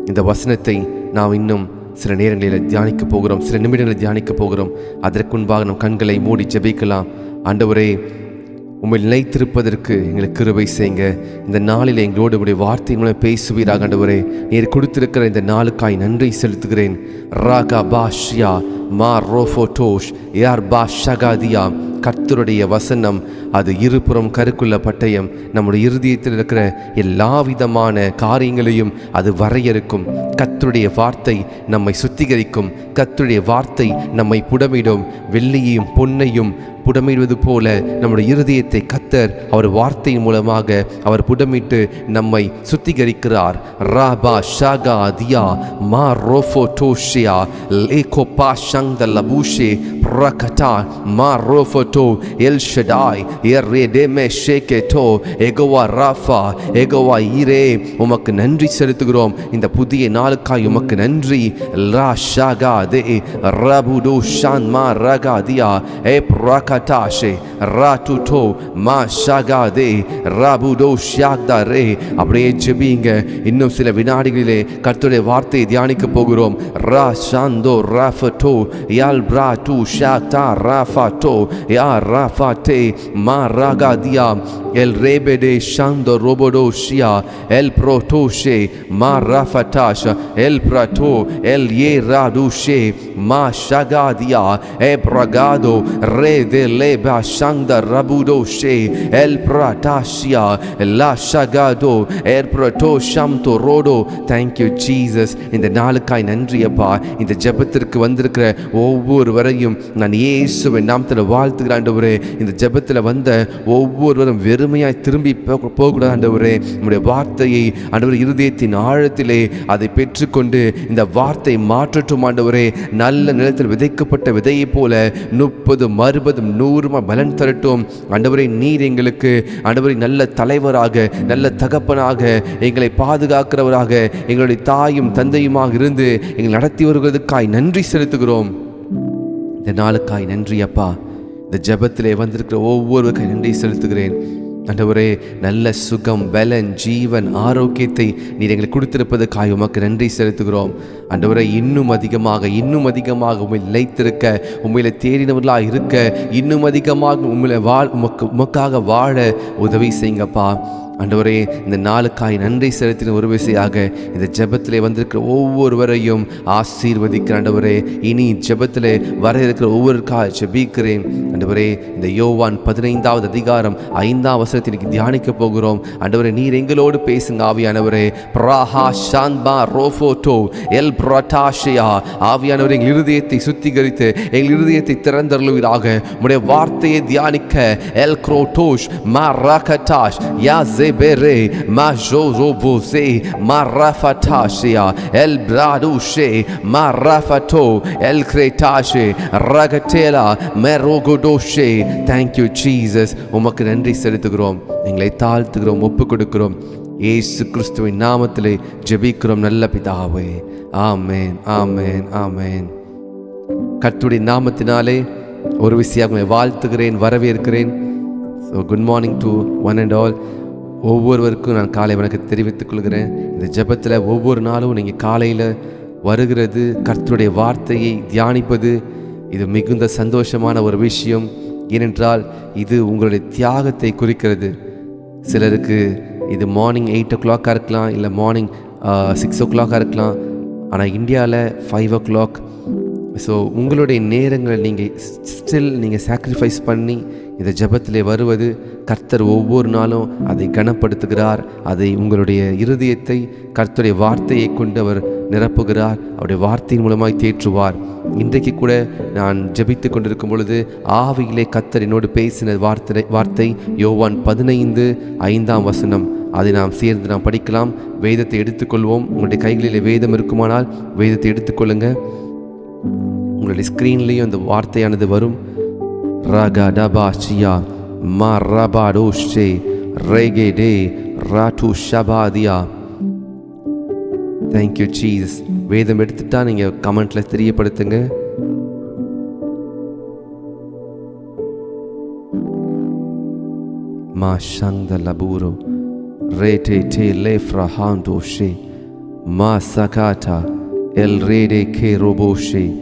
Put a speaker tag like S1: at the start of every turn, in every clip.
S1: இந்த வசனத்தை நாம் இன்னும் சில நேரங்களில் தியானிக்க போகிறோம், சில நிமிடங்களில் தியானிக்க போகிறோம். அதற்கு முன்பாக நம் கண்களை மூடி ஜெபிக்கலாம். ஆண்டவரே, உம்மை நிலைத்திருப்பதற்கு எங்களுக்கு கிருபை செய்யுங்க. இந்த நாளில் எங்களோடு உடைய வார்த்தையின் மூலம் பேசுவீராக. ஆண்டவரே, நீர் கொடுத்திருக்கிற இந்த நாளுக்காய் நன்றி செலுத்துகிறேன். ராகா பாஷ்யா மா ரோஃபோட்டோஷ் யார் பாஷகாதியா. கர்த்தருடைய வசனம் அது இருபுறம் கருக்குள்ள பட்டயம். நம்முடைய இருதயத்தில் இருக்கிற எல்லா விதமான காரியங்களையும் அது வரையறுக்கும். கர்த்தருடைய வார்த்தை நம்மை சுத்திகரிக்கும். கர்த்தருடைய வார்த்தை நம்மை புடமிடும். வெள்ளியையும் பொன்னையும் புடமிடுவது போல நம்முடைய இருதயத்தை கர்த்தர் அவர் வார்த்தையின் மூலமாக அவர் புடமிட்டு நம்மை சுத்திகரிக்கிறார். ராபா ஷாகா தியா மா ரோஃபோ டோஷியா லேகோ பா ஷங்த லபூஷே பிரகடா மா ரோஃபோ டோ எல் ஷடாய் எர்ரேடேமே ஷேகேட்டோ எகோவா ராஃபா எகோவா ஈரே. உமக்கு நன்றி செலுத்துகிறோம். இந்த புதிய நாளுக்காய் உமக்கு நன்றி. லா ஷாகா தே ரபுடோ ஷான் மா ரகா தியா ஏ பிரகடாஷே ராட்டுட்டோ மா ஷாகா தே ரபுடோ ஷாக்தா ரே. அப்படியே ஜெபிங்க. இன்னும் சில வினாடிகளிலே கர்த்தருடைய வார்த்தையை தியானிக்க போகிறோம். ரா ஷாந்தோ ராஃபட்டோ யால் பிரா டூ ஷாக்தா ராஃபாட்டோ யா ராஃபாட்டே மா ராகா தியா எல் ரேபெடே ஷாந்தோ ரோபோடோ ஷியா எல் ப்ரோட்டோஷே மா ராஃபட்டாஷ எல் ப்ராட்டோ எல் ஏ ராடுஷே மா ஷாகா தியா எ பிரகாதோ ரே தே லேபா ஷாங்த ரபுடோ ஷே எல் ப்ராட்டாஷியா லா ஷகாதோ எர் ப்ரோட்டோ ஷம்தோ ரோடோ. Thank you Jesus. இந்த நாளுக்காய் நன்றி அப்பா. இந்த ஜெபத்திற்கு வந்திருக்கிற ஒவ்வொருவரையும் நான் இயேசுவின் நாமத்தில் வாழ்த்துகிறேன் ஆண்டவரே. இந்த ஜெபத்தில் வந்த ஒவ்வொருவரும் வெறுமையாய் திரும்பி போகக்கூடாது ஆண்டவரே. நம்முடைய வார்த்தையை ஆண்டவரே இருதயத்தின் ஆழத்திலே அதை பெற்றுக்கொண்டு இந்த வார்த்தை மாற்றட்டும் ஆண்டவரே. நல்ல நிலத்தில் விதைக்கப்பட்ட விதையை போல 30, 60, 100 பலன் தரட்டும் ஆண்டவரே. நீர் எங்களுக்கு ஆண்டவரே நல்ல தலைவராக, நல்ல தகப்பனாக, எங்களை பாதுகாக்கிறவராக, எங்களுடைய தாயும் தந்தையுமாக இருந்து எங்களை நடத்தி வருவதற்காய் நன்றி செலுத்துகிறோம். இந்த நாளுக்காய் நன்றி அப்பா. இந்த ஜெபத்திலே வந்திருக்கிற ஒவ்வொருவருக்காய் நன்றி செலுத்துகிறேன் ஆண்டவரே. நல்ல சுகம், பலன், ஜீவன், ஆரோக்கியத்தை நீர் எங்களுக்கு கொடுத்திருப்பதற்காக உமக்கு நன்றி செலுத்துகிறோம் ஆண்டவரே. இன்னும் அதிகமாக உம்மை நிலைத்திருக்க, உம்மையில தேடினவர்களாக இருக்க, இன்னும் அதிகமாக உமக்காக வாழ உதவி செய்யுங்கப்பா ஆண்டவரே. இந்த நாளுக்காய் நன்றி செலுத்தின ஒரு விசையாக இந்த ஜெபத்திலே வந்திருக்கிற ஒவ்வொருவரையும் ஆசீர்வதிக்கிற ஆண்டவரே. இனி ஜெபத்திலே வர இருக்கிற ஒவ்வொருக்காக ஜெபிக்கிறேன் ஆண்டவரே. இந்த யோவான் 15வது அதிகாரம் 5ஆம் வசனத்தை தியானிக்க போகிறோம் ஆண்டவரே. நீர் எங்களோடு பேசுங்க ஆவியானவரே. பிரஹா ஷான்பா ரோஃபோட்டோ எல் பிரட்டாஷியா. ஆவியானவரே, எங்கள் இருதயத்தை சுத்திகரித்து எங்கள் இருதயத்தை திறந்தருளுவீராக. உம்முடைய வார்த்தையை தியானிக்க எல் க்ரோட்டோஷ் மா ரகட்டாஷ் யா Zebere Majorobose Marafatasia El Bradushe Marafato El Kretashe Ragatela Merogodoshe. Thank you Jesus. உமக்கு நன்றி செலுத்துகிறோம். எங்களை தாழ்த்துகிறோம், ஒப்பு கொடுக்கிறோம். இயேசு கிறிஸ்துவின் நாமத்திலே ஜெபிக்கிறோம் நல்ல பிதாவே. ஆமென், ஆமென், ஆமென். கர்த்தருடைய நாமத்தினாலே ஒரு விஷயம் வாழ்த்துகிறேன், வரவேற்கிறேன். So good morning to one and all. ஒவ்வொருவருக்கும் நான் காலை வணக்கம் தெரிவித்துக் கொள்கிறேன். இந்த ஜெபத்தில் ஒவ்வொரு நாளும் நீங்கள் காலையில் வருகிறது, கர்த்தருடைய வார்த்தையை தியானிப்பது, இது மிகுந்த சந்தோஷமான ஒரு விஷயம். ஏனென்றால் இது உங்களுடைய தியாகத்தை குறிக்கிறது. சிலருக்கு இது மார்னிங் 8 o'clock இருக்கலாம், இல்லை மார்னிங் 6 o'clock இருக்கலாம். ஆனால் இந்தியாவில் 5 o'clock. ஸோ உங்களுடைய நேரங்களை நீங்கள் சாக்ரிஃபைஸ் பண்ணி இந்த ஜெபத்திலே வருவது, கர்த்தர் ஒவ்வொரு நாளும் அதை கனப்படுத்துகிறார். அதை உங்களுடைய இருதயத்தை கர்த்தருடைய வார்த்தையை கொண்டு அவர் நிரப்புகிறார். அவருடைய வார்த்தையின் மூலமாய் தேற்றுவார். இன்றைக்கு கூட நான் ஜெபித்து கொண்டிருக்கும் பொழுது ஆவியிலே கர்த்தர் என்னோடு பேசின வார்த்தை யோவான் 15:5ஆம் வசனம். அதை நாம் சேர்ந்து நாம் படிக்கலாம். வேதத்தை எடுத்துக்கொள்வோம். உங்களுடைய கைகளில் வேதம் இருக்குமானால் வேதத்தை எடுத்துக்கொள்ளுங்க. உங்களுடைய ஸ்க்ரீன்லேயும் இந்த வார்த்தையானது வரும். ரகடபாச்சியா மரபாடோஷே ரெகேடே ராட்டு ஷபாதியா. Thank you Jesus. வேதம் எடுத்துட்டா நீங்கள் கமெண்ட்ல தெரியப்படுத்துங்க. மா ஷங்த லபூரோ ரே டே டே லே ஃப்ரஹாண்டோஷே Masakata El Rede Ke Roboshe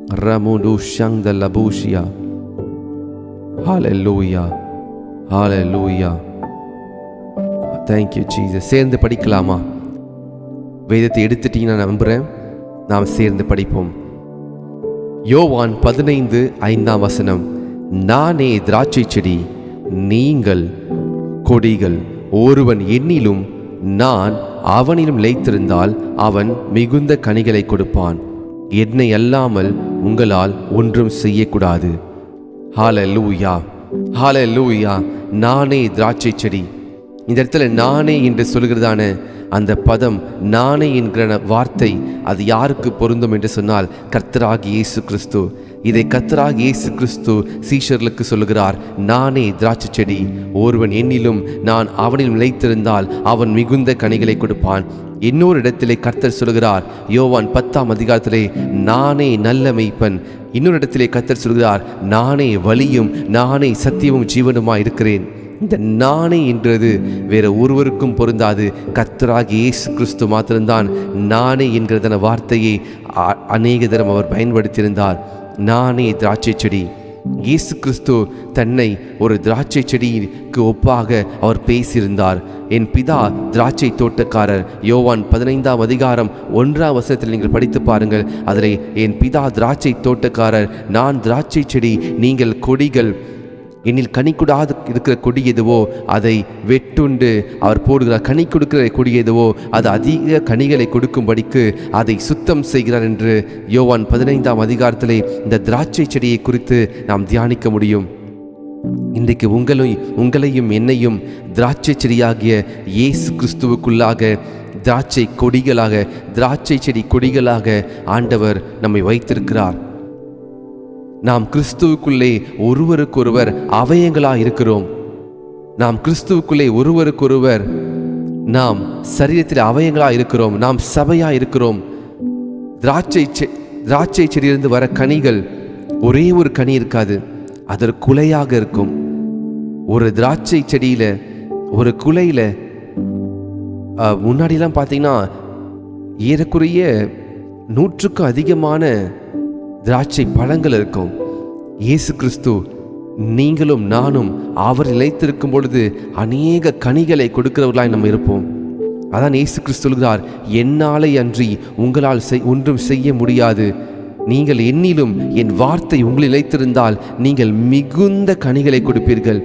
S1: Ramudu Shangda Labushia. Hallelujah. Hallelujah. Thank you Jesus. சேர்ந்து படிக்கலாமா? வேதத்தை எடுத்துட்டீங்கன்னா நான் நம்புகிறேன். நாம் சேர்ந்து படிப்போம். யோவான் 15:5 நானே திராட்சை செடி, நீங்கள் கொடிகள். ஒருவன் என்னிலும் நான் அவனிலும் நிலைத்திருந்தால் அவன் மிகுந்த கனிகளை கொடுப்பான். என்னை அல்லாமல் உங்களால் ஒன்றும் செய்யக்கூடாது. ஹல்லேலூயா, ஹல்லேலூயா. நானே திராட்சை செடி. இந்த இடத்துல நானே என்று சொல்கிறதான அந்த பதம், நானே என்கிற வார்த்தை, அது யாருக்கு பொருந்தும் என்று சொன்னால் கர்த்தராகிய இயேசு கிறிஸ்து. இதை கர்த்தராகிய இயேசு கிறிஸ்து சீஷர்களுக்கு சொல்லுகிறார். நானே திராட்சை செடி, ஒருவன் என்னிலும் நான் அவனிலும் நிலைத்திருந்தால் அவன் மிகுந்த கனிகளை கொடுப்பான். இன்னொரு இடத்திலே கர்த்தர் சொல்கிறார், யோவான் 10 நானே நல்ல மேய்ப்பன். இன்னொரு இடத்திலே கர்த்தர் சொல்கிறார், நானே வழியும் நானே சத்தியமும் ஜீவனுமாய் இருக்கிறேன். இந்த நானே என்றது வேற ஒருவருக்கும் பொருந்தாது. கர்த்தராகிய இயேசு கிறிஸ்து மாத்திரம்தான் நானே என்கிறதான வார்த்தையை அநேக தரம் அவர் பயன்படுத்தியிருந்தார். நானே திராட்சை செடி. இயேசு கிறிஸ்து தன்னை ஒரு திராட்சை செடிக்கு ஒப்பாக அவர் பேசியிருந்தார். என் பிதா திராட்சை தோட்டக்காரர். யோவான் 15:1 நீங்கள் படித்து பாருங்கள். அதில் என் பிதா திராட்சை தோட்டக்காரர், நான் திராட்சை செடி, நீங்கள் கொடிகள். என்னில் கனி கொடாது இருக்கிற கொடி எதுவோ அதை வெட்டுண்டு அவர் போடுகிறார். கனி கொடுக்கிற கொடி எதுவோ அது அதிக கனிகளை கொடுக்கும்படிக்கு அதை சுத்தம் செய்கிறார் என்று யோவான் 15 இந்த திராட்சை செடியை குறித்து நாம் தியானிக்க முடியும். இன்றைக்கு உங்களையும் என்னையும் திராட்சை செடியாகிய இயேசு கிறிஸ்துவுக்குள்ளாக திராட்சை கொடிகளாக, திராட்சை செடி கொடிகளாக ஆண்டவர் நம்மை வைத்திருக்கிறார். நாம் கிறிஸ்துவுக்குள்ளே ஒருவருக்கொருவர் அவயங்களாக இருக்கிறோம். நாம் கிறிஸ்துவுக்குள்ளே ஒருவருக்கொருவர் நாம் சரீரத்தில் அவயங்களாக இருக்கிறோம். நாம் சபையாக இருக்கிறோம். திராட்சை செடியிலிருந்து வர கனிகள் ஒரே ஒரு கனி இருக்காது, அது குலையாக இருக்கும். ஒரு திராட்சை செடியில், ஒரு குலையில் முன்னாடிலாம் பார்த்தீங்கன்னா ஏறக்குறைய 100க்கும் அதிகமான திராட்சை பழங்கள் இருக்கும். இயேசு கிறிஸ்து நீங்களும் நானும் அவர் நிலைத்திருக்கும் பொழுது அநேக கனிகளை கொடுக்கிறவர்களாய் நம்ம இருப்போம். அதான் இயேசு கிறிஸ்து சொல்கிறார், என்னாலே அன்றி உங்களால் ஒன்றும் செய்ய முடியாது. நீங்கள் என்னிலும் என் வார்த்தை உங்களில் நிலைத்திருந்தால் நீங்கள் மிகுந்த கனிகளை கொடுப்பீர்கள்.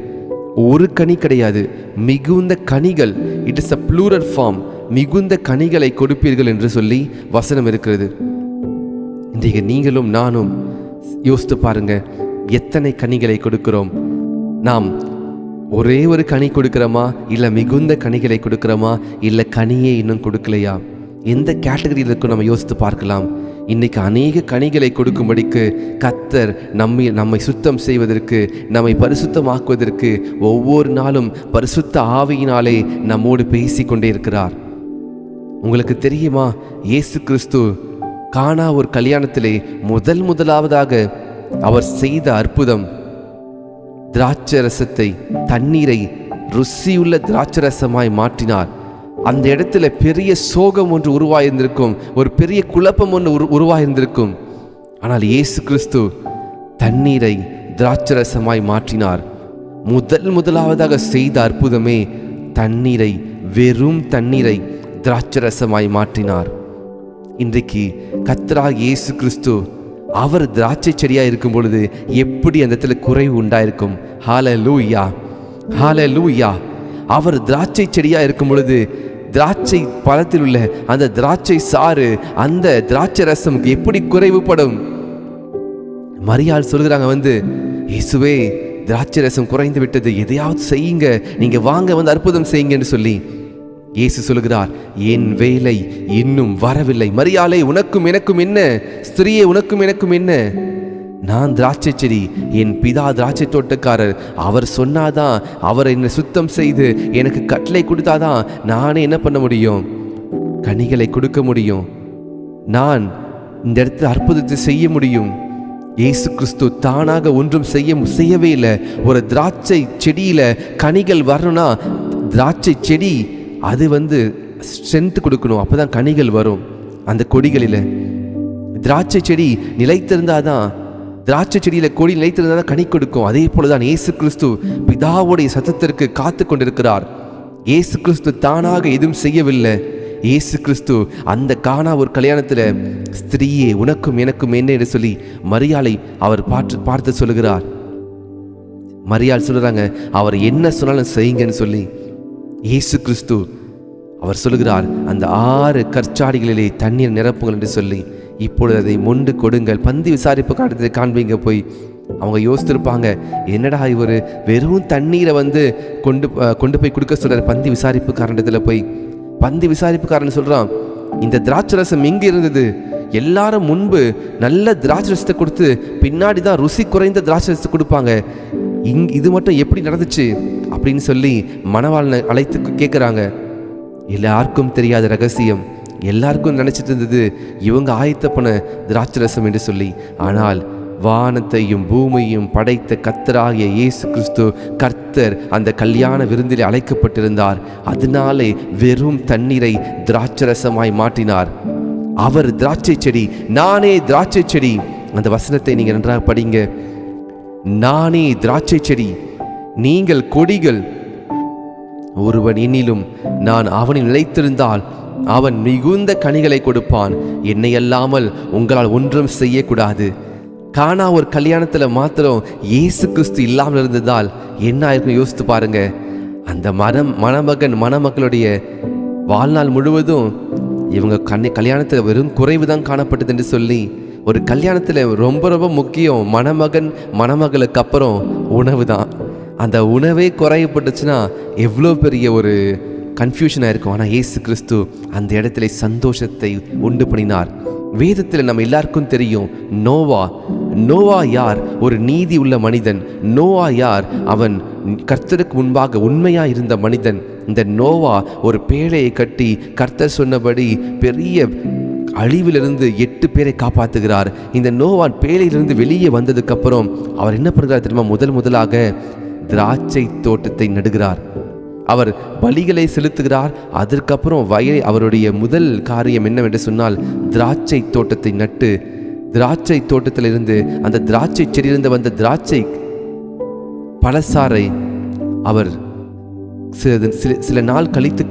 S1: ஒரு கனி கிடையாது, மிகுந்த கனிகள். It is a plural form. மிகுந்த கனிகளை கொடுப்பீர்கள் என்று சொல்லி வசனம் இருக்கிறது. இன்றைக்கு நீங்களும் நானும் யோசித்து பாருங்க, எத்தனை கனிகளை கொடுக்கிறோம்? நாம் ஒரே ஒரு கனி கொடுக்கிறோமா, இல்லை மிகுந்த கனிகளை கொடுக்கிறோமா, இல்லை கனியே இன்னும் கொடுக்கலையா? எந்த கேட்டகரியில் இருக்கும் நம்ம யோசித்து பார்க்கலாம். இன்னைக்கு அநேக கனிகளை கொடுக்கும்படிக்கு கர்த்தர் நம்மை சுத்தம் செய்வதற்கு, நம்மை பரிசுத்தமாக்குவதற்கு ஒவ்வொரு நாளும் பரிசுத்த ஆவியினாலே நம்மோடு பேசி கொண்டே இருக்கிறார். உங்களுக்கு தெரியுமா, இயேசு கிறிஸ்து கானா ஒரு கல்யாணத்திலே முதலாவதாக அவர் செய்த அற்புதம், திராட்சரசத்தை, தண்ணீரை ருசியுள்ள திராட்சரசமாய் மாற்றினார். அந்த இடத்துல பெரிய சோகம் ஒன்று உருவாயிருந்திருக்கும், ஒரு பெரிய குழப்பம் ஒன்று உருவாயிருந்திருக்கும். ஆனால் இயேசு கிறிஸ்து தண்ணீரை திராட்சரசமாய் மாற்றினார். முதலாவதாக செய்த அற்புதமே தண்ணீரை, வெறும் தண்ணீரை திராட்சரசமாய் மாற்றினார். இன்றைக்கு கர்த்தராகிய இயேசு கிறிஸ்து அவர் திராட்சை செடியாக இருக்கும் பொழுது எப்படி அந்த இடத்துல குறைவு உண்டாயிருக்கும்? ஹல்லேலூயா, ஹல்லேலூயா. அவர் திராட்சை செடியாக இருக்கும் பொழுது திராட்சை பழத்தில் உள்ள அந்த திராட்சை சாறு, அந்த திராட்சை ரசம் எப்படி குறைவுபடும்? மரியாள் சொல்கிறாங்க, இயேசுவே திராட்சை ரசம் குறைந்து விட்டது, எதையாவது செய்யுங்க, நீங்க வாங்க அற்புதம் செய்யுங்க என்று சொல்லி இயேசு சொல்கிறார், என் வேலை இன்னும் வரவில்லை. மரியாளே, உனக்கும் எனக்கும் என்ன? ஸ்திரியே, உனக்கும் எனக்கும் என்ன? நான் திராட்சை செடி, என் பிதா திராட்சை தோட்டக்காரர். அவர் சொன்னாதான், அவர் என்னை சுத்தம் செய்து எனக்கு கட்டளை கொடுத்தாதான் நானே என்ன பண்ண முடியும்? கனிகளை கொடுக்க முடியும். நான் இந்த இடத்துல அற்புதத்தை செய்ய முடியும். இயேசு கிறிஸ்து தானாக ஒன்றும் செய்யவே இல்லை. ஒரு திராட்சை செடியில கனிகள் வரணும்னா திராட்சை செடி அது ஸ்ட்ரென்த் கொடுக்கணும், அப்போ தான் கனிகள் வரும். அந்த கொடிகளில் திராட்சை செடி நிலைத்திருந்தாதான், திராட்சை செடியில் கொடி நிலைத்திருந்தால் தான் கனி கொடுக்கும். அதே போல தான் இயேசு கிறிஸ்து பிதாவுடைய சத்தத்திற்கு காத்து கொண்டிருக்கிறார். இயேசு கிறிஸ்து தானாக எதுவும் செய்யவில்லை. இயேசு கிறிஸ்து அந்த கானா ஒரு கல்யாணத்தில், ஸ்திரீயே உனக்கும் எனக்கும் என்ன என்று சொல்லி மரியாளை அவர் பார்த்து சொல்லுகிறார். மரியாள் சொல்லுறாங்க, அவர் என்ன சொன்னாலும் செய்யுங்கன்னு சொல்லி. இயேசு கிறிஸ்து அவர் சொல்லுகிறார், அந்த 6 கற்சாடிகளிலே தண்ணீர் நிரப்புங்கள் என்று சொல்லி, இப்பொழுது அதை மொண்டு கொடுங்கள், பந்தி விசாரிப்பு காலத்தில் காண்பீங்க. போய் அவங்க யோசித்திருப்பாங்க, என்னடா இவர் வெறும் தண்ணீரை கொண்டு போய் கொடுக்க சொல்றார். பந்தி விசாரிப்புக்காரனிடத்தில் போய் பந்தி விசாரிப்புக்காரன் சொல்றான், இந்த திராட்சரசம் எங்கே இருந்தது? எல்லாரும் முன்பு நல்ல திராட்சரசத்தை கொடுத்து பின்னாடி தான் ருசி குறைந்த திராட்சரசத்தை கொடுப்பாங்க, இது மட்டும் எப்படி நடந்துச்சு அப்படின்னு சொல்லி மணவாளனை அழைத்து கேட்குறாங்க. எல்லாருக்கும் தெரியாத ரகசியம், எல்லாருக்கும் நினச்சிட்டு இருந்தது இவங்க ஆயத்தப்பன திராட்சரசம் என்று சொல்லி. ஆனால் வானத்தையும் பூமியையும் படைத்த கர்த்தராகிய இயேசு கிறிஸ்து கர்த்தர் அந்த கல்யாண விருந்திலே அழைக்கப்பட்டிருந்தார். அதனாலே வெறும் தண்ணீரை திராட்சரசமாய் மாற்றினார். அவர் திராட்சை செடி, நானே திராட்சை செடி. அந்த வசனத்தை நீங்கள் நன்றாக படிங்க. நானே திராட்சை செடி, நீங்கள் கொடிகள். ஒருவன் என்னிலும் நான் அவனில் நிலைத்திருந்தால் அவன் மிகுந்த கனிகளை கொடுப்பான். என்னை அல்லாமல் உங்களால் ஒன்றும் செய்யக்கூடாது. கானா ஒரு கல்யாணத்தில் மாத்திரம் இயேசு கிறிஸ்து இல்லாமல் இருந்ததால் என்ன ஆயிருக்கும் யோசித்து பாருங்க. அந்த மணமகன் மணமக்களுடைய வாழ்நாள் முழுவதும் இவங்க கல்யாணத்தில் வெறும் குறைவு தான் காணப்பட்டது என்று சொல்லி, ஒரு கல்யாணத்தில் ரொம்ப ரொம்ப முக்கியம் மணமகன் மணமகளுக்கு அப்புறம் உணவு தான். அந்த உணவே குறையப்பட்டுச்சுன்னா எவ்வளோ பெரிய ஒரு கன்ஃபியூஷனாக இருக்கும். ஆனால் இயேசு கிறிஸ்து அந்த இடத்துல சந்தோஷத்தை உண்டு பண்ணினார். வேதத்தில் நம்ம எல்லாருக்கும் தெரியும், நோவா யார்? ஒரு நீதி உள்ள மனிதன். நோவா யார்? அவன் கர்த்தருக்கு முன்பாக உண்மையா இருந்த மனிதன். இந்த நோவா ஒரு பேழையை கட்டி கர்த்தர் சொன்னபடி பெரிய அழிவிலிருந்து 8 பேரை காப்பாற்றுகிறார். இந்த நோவான் பேழையிலிருந்து வெளியே வந்ததுக்கு அப்புறம் அவர் என்ன பண்ணுறார் தெரியுமா? முதலாக திராட்சை தோட்டத்தை நடுகிறார். அவர் பலிகளை செலுத்துகிறார். அதற்கப்புறம் அவருடைய முதல் காரியம் என்னவென்று சொன்னால், திராட்சை தோட்டத்தை நட்டு திராட்சை தோட்டத்திலிருந்து அந்த திராட்சை செடியிலிருந்து வந்த திராட்சை பழசாறை அவர் சில நாள் கழித்து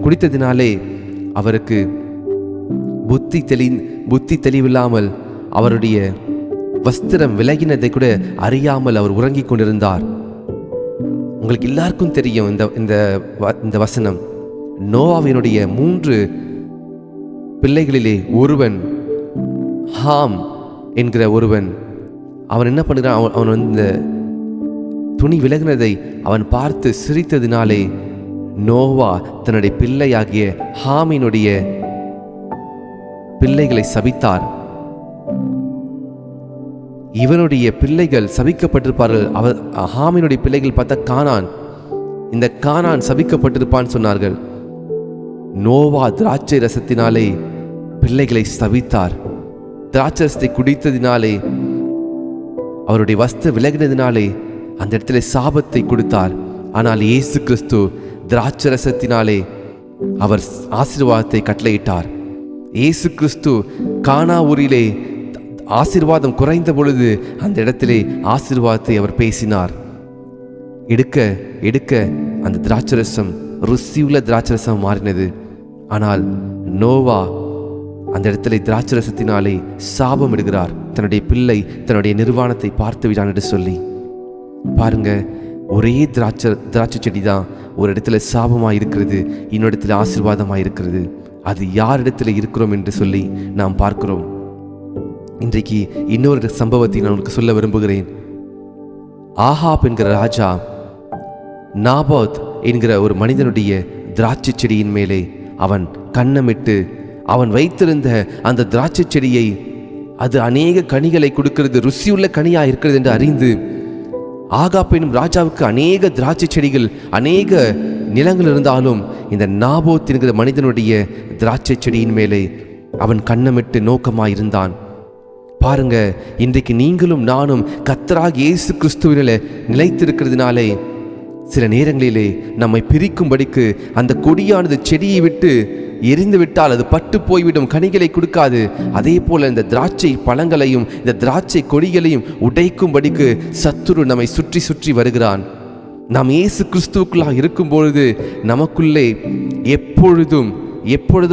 S1: குடித்ததினாலே அவருக்கு புத்தி தெளிவில்லாமல் அவருடைய வஸ்திரம் விலகினதை கூட அறியாமல் அவர் உறங்கிக் கொண்டிருந்தார். உங்களுக்கு எல்லாருக்கும் தெரியும் இந்த வசனம். நோவாவினுடைய 3 பிள்ளைகளிலே ஒருவன், ஹாம் என்கிற ஒருவன், அவன் என்ன பண்ணுகிறான்? அவன் இந்த துணி விலகினதை அவன் பார்த்து சிரித்ததினாலே நோவா தன்னுடைய பிள்ளையாகிய ஹாமினுடைய பிள்ளைகளை சபித்தார். இவனுடைய பிள்ளைகள் சபிக்கப்பட்டிருப்பார்கள். ஹாமினுடைய பிள்ளைகள் பார்த்தா கானான். இந்த கானான் சபிக்கப்பட்டிருப்பான்னு சொன்னார்கள். நோவா திராட்சை ரசத்தினாலே பிள்ளைகளை சபித்தார். திராட்சை ரசத்தை குடித்ததினாலே, அவருடைய வஸ்திர விலகினதினாலே அந்த இடத்துல சாபத்தை கொடுத்தார். ஆனால் இயேசு கிறிஸ்து திராட்சை ரசத்தினாலே அவர் ஆசீர்வாதத்தை கட்டளையிட்டார். இயேசு கிறிஸ்து கானா ஊரிலே ஆசீர்வாதம் குறைந்த பொழுது அந்த இடத்திலே ஆசீர்வாதத்தை அவர் பேசினார். எடுக்க அந்த திராட்சரசம் ருசியுள்ள திராட்சரசம் மாறினது. ஆனால் நோவா அந்த இடத்திலே திராட்சரசத்தினாலே சாபம் இடுகிறார். தன்னுடைய பிள்ளை தன்னுடைய நிர்வாணத்தை பார்த்து விடான் என்று சொல்லி. பாருங்க, ஒரே திராட்சை செடி தான் ஒரு இடத்துல சாபமாக இருக்கிறது, இன்னொரு இடத்துல ஆசீர்வாதமாக இருக்கிறது. அது யார் இடத்துல இருக்கிறோம் என்று சொல்லி நாம் பார்க்கிறோம். இன்றைக்கு இன்னொரு சம்பவத்தை நான் உங்களுக்கு சொல்ல விரும்புகிறேன். ஆகாப் என்கிற ராஜா நாபாத் என்கிற ஒரு மனிதனுடைய திராட்சை செடியின் மேலே அவன் கன்னமிட்டு அவன் வைத்திருந்த அந்த திராட்சை செடியை, அது அநேக கனிகளை கொடுக்கிறது, ருசியுள்ள கனியா இருக்கிறது என்று அறிந்து, ஆகாப் எனும் ராஜாவுக்கு அநேக திராட்சை செடிகள் அநேக நிலங்கள் இருந்தாலும் இந்த நாபோத் என்கிற மனிதனுடைய திராட்சை செடியின் மேலே அவன் கன்னமிட்டு நோக்கமாயிருந்தான். பாருங்க, இன்றைக்கு நீங்களும் நானும் கர்த்தராகிய இயேசு கிறிஸ்துவிலே நிலைத்திருக்கிறதுனாலே சில நேரங்களிலே நம்மை பிரிக்கும்படிக்கு அந்த கொடியானது செடியை விட்டு எரிந்து விட்டால் அது பட்டு போய்விடும், கனிகளை கொடுக்காது. அதே போல இந்த திராட்சை பழங்களையும் இந்த திராட்சை கொடிகளையும் உடைக்கும்படிக்கு சத்துரு நம்மை சுற்றி சுற்றி வருகிறான். நாம் இயேசு கிறிஸ்துவுக்குள்ளாக இருக்கும் பொழுது நமக்குள்ளே எப்பொழுதும்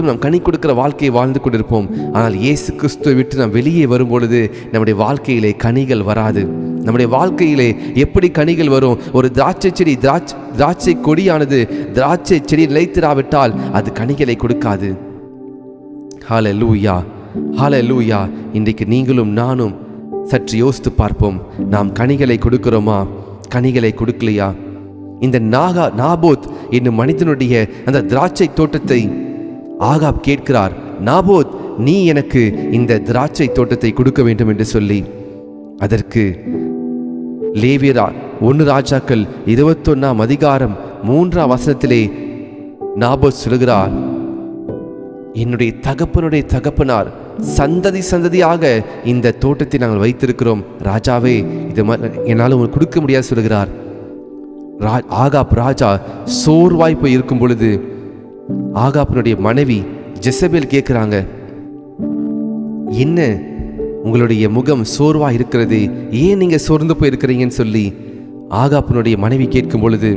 S1: நாம் கனி கொடுக்கிற வாழ்க்கையை வாழ்ந்து கொண்டிருப்போம். ஆனால் இயேசு கிறிஸ்துவை விட்டு நாம் வெளியே வரும் பொழுது நம்முடைய வாழ்க்கையிலே கனிகள் வராது. நம்முடைய வாழ்க்கையிலே எப்படி கனிகள் வரும்? ஒரு திராட்சை செடி திராட்சை கொடியானது திராட்சை செடி நிலைத்திராவிட்டால் அது கனிகளை கொடுக்காது. ஹல்லேலூயா, ஹல்லேலூயா. இன்றைக்கு நீங்களும் நானும் சற்று யோசித்து பார்ப்போம். நாம் கனிகளை கொடுக்கிறோமா, கனிகளை கொடுக்கலையா? இந்த நாபோத் என்னும் மனிதனுடைய அந்த திராட்சை தோட்டத்தை ஆகாப் கேட்கிறார். நாபோத், நீ எனக்கு இந்த திராட்சை தோட்டத்தை கொடுக்க வேண்டும் என்று சொல்லி, அதற்கு லேவியரா 1 ராஜாக்கள் 21ஆம் அதிகாரம் 3ஆம் வசனத்திலே நாபோத் சொல்கிறார், என்னுடைய தகப்பனுடைய தகப்பனார் சந்ததியாக இந்த தோட்டத்தை நாங்கள் வைத்திருக்கிறோம். ராஜாவே, இது என்னால் உங்களுக்கு கொடுக்க முடியாது சொல்கிறார். ஆகாப் ராஜா சோர்வாய் போய் இருக்கும் பொழுது ஆகாப்பினுடைய மனைவி ஜெசபேல் கேட்கிறாங்க, என்ன உங்களுடைய முகம் சோர்வா இருக்கிறது, ஏன் நீங்க சோர்ந்து போயிருக்கிறீங்கன்னு சொல்லி ஆகாப்பினுடைய மனைவி கேட்கும் பொழுது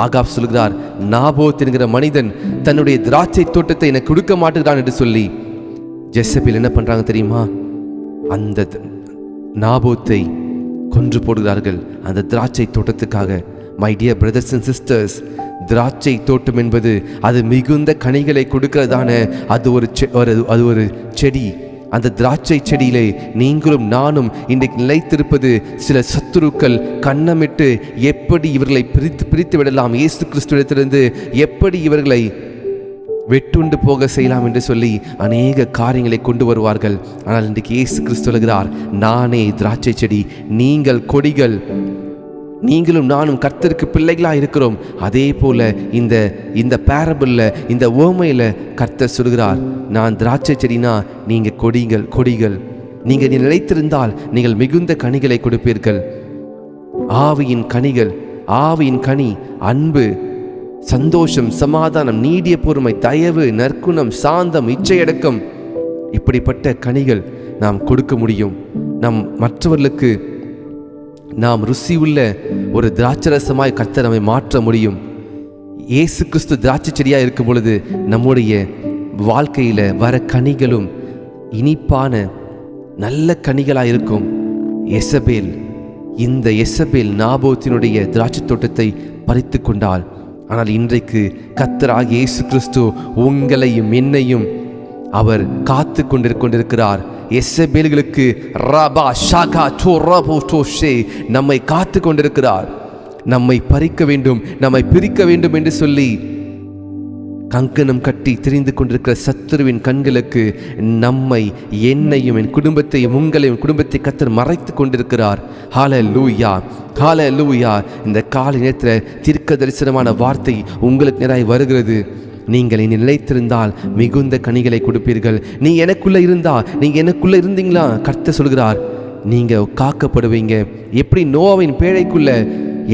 S1: ஆகாப் சொல்கிறார், நாபோத் என்கிற மனிதன் தன்னுடைய திராட்சை தோட்டத்தை எனக்கு கொடுக்க மாட்டுகிறான் என்று சொல்லி ஜெசபேல் என்ன பண்றாங்க தெரியுமா? அந்த நாபோத்தை கொன்று போடுகிறார்கள் அந்த திராட்சை தோட்டத்துக்காக. My dear brothers and sisters, திராட்சை தோட்டம் என்பது அது மிகுந்த கனிகளை கொடுக்கிறதான அது ஒரு செடி. அந்த திராட்சை செடியிலே நீங்களும் நானும் இன்றைக்கு நிலைத்திருப்பது சில சத்துருக்கள் கண்ணமிட்டு எப்படி இவர்களை பிரித்து விடலாம், இயேசு கிறிஸ்துவிடத்திலிருந்து எப்படி இவர்களை வெட்டுண்டு போக செய்யலாம் என்று சொல்லி அநேக காரியங்களை கொண்டு வருவார்கள். ஆனால் இன்றைக்கு இயேசு கிறிஸ்து சொல்கிறார், நானே திராட்சை செடி, நீங்கள் கொடிகள். நீங்களும் நானும் கர்த்தருக்கு பிள்ளைகளாக இருக்கிறோம். அதே போல இந்த பேரபிள்ல, இந்த ஓமையில கர்த்தர் சொல்கிறார், நான் திராட்சை செடினா நீங்க கொடிகள். நீங்கள் நிலைத்திருந்தால் நீங்கள் மிகுந்த கனிகளை கொடுப்பீர்கள். ஆவியின் கனி அன்பு, சந்தோஷம், சமாதானம், நீடிய பொறுமை, தயவு, நற்குணம், சாந்தம், இச்சையடக்கம், இப்படிப்பட்ட கனிகள் நாம் கொடுக்க முடியும். நாம் மற்றவர்களுக்கு நாம் ருசி உள்ள ஒரு திராட்சரசமாய் கர்த்தர் நம்மை மாற்ற முடியும். இயேசு கிறிஸ்து திராட்சை செடியாக இருக்கும் பொழுது நம்முடைய வாழ்க்கையில வர கனிகளும் இனிப்பான நல்ல கனிகளாக இருக்கும். இந்த எசபேல் நாபோத்தினுடைய திராட்சை தோட்டத்தை பறித்து கொண்டாள். ஆனால் இன்றைக்கு கர்த்தராகிய இயேசு கிறிஸ்து உங்களையும் என்னையும் அவர் காத்து கொண்டிருக்கிறார். எசபேல்களுக்கு நம்மை காத்து கொண்டிருக்கிறார். நம்மை பறிக்க வேண்டும், நம்மை பிரிக்க வேண்டும் என்று சொல்லி கங்கணம் கட்டி திரிந்து கொண்டிருக்கிற சத்துருவின் கண்களுக்கு நம்மை, என்னையும், என் குடும்பத்தையும், உங்களையும் குடும்பத்தை கர்த்தர் மறைத்து கொண்டிருக்கிறார். ஹல்லேலூயா, ஹல்லேலூயா. இந்த காலை நேரத்தில் தீர்க்க தரிசனமான வார்த்தை உங்களுக்கு நேராய் வருகிறது. நீங்கள் இனி நிலைத்திருந்தால் மிகுந்த கனிகளை கொடுப்பீர்கள். நீ எனக்குள்ள இருந்தீங்களா? கர்த்தர் சொல்கிறார், நீங்க காக்கப்படுவீங்க. எப்படி நோவாவின் பேழைக்குள்ள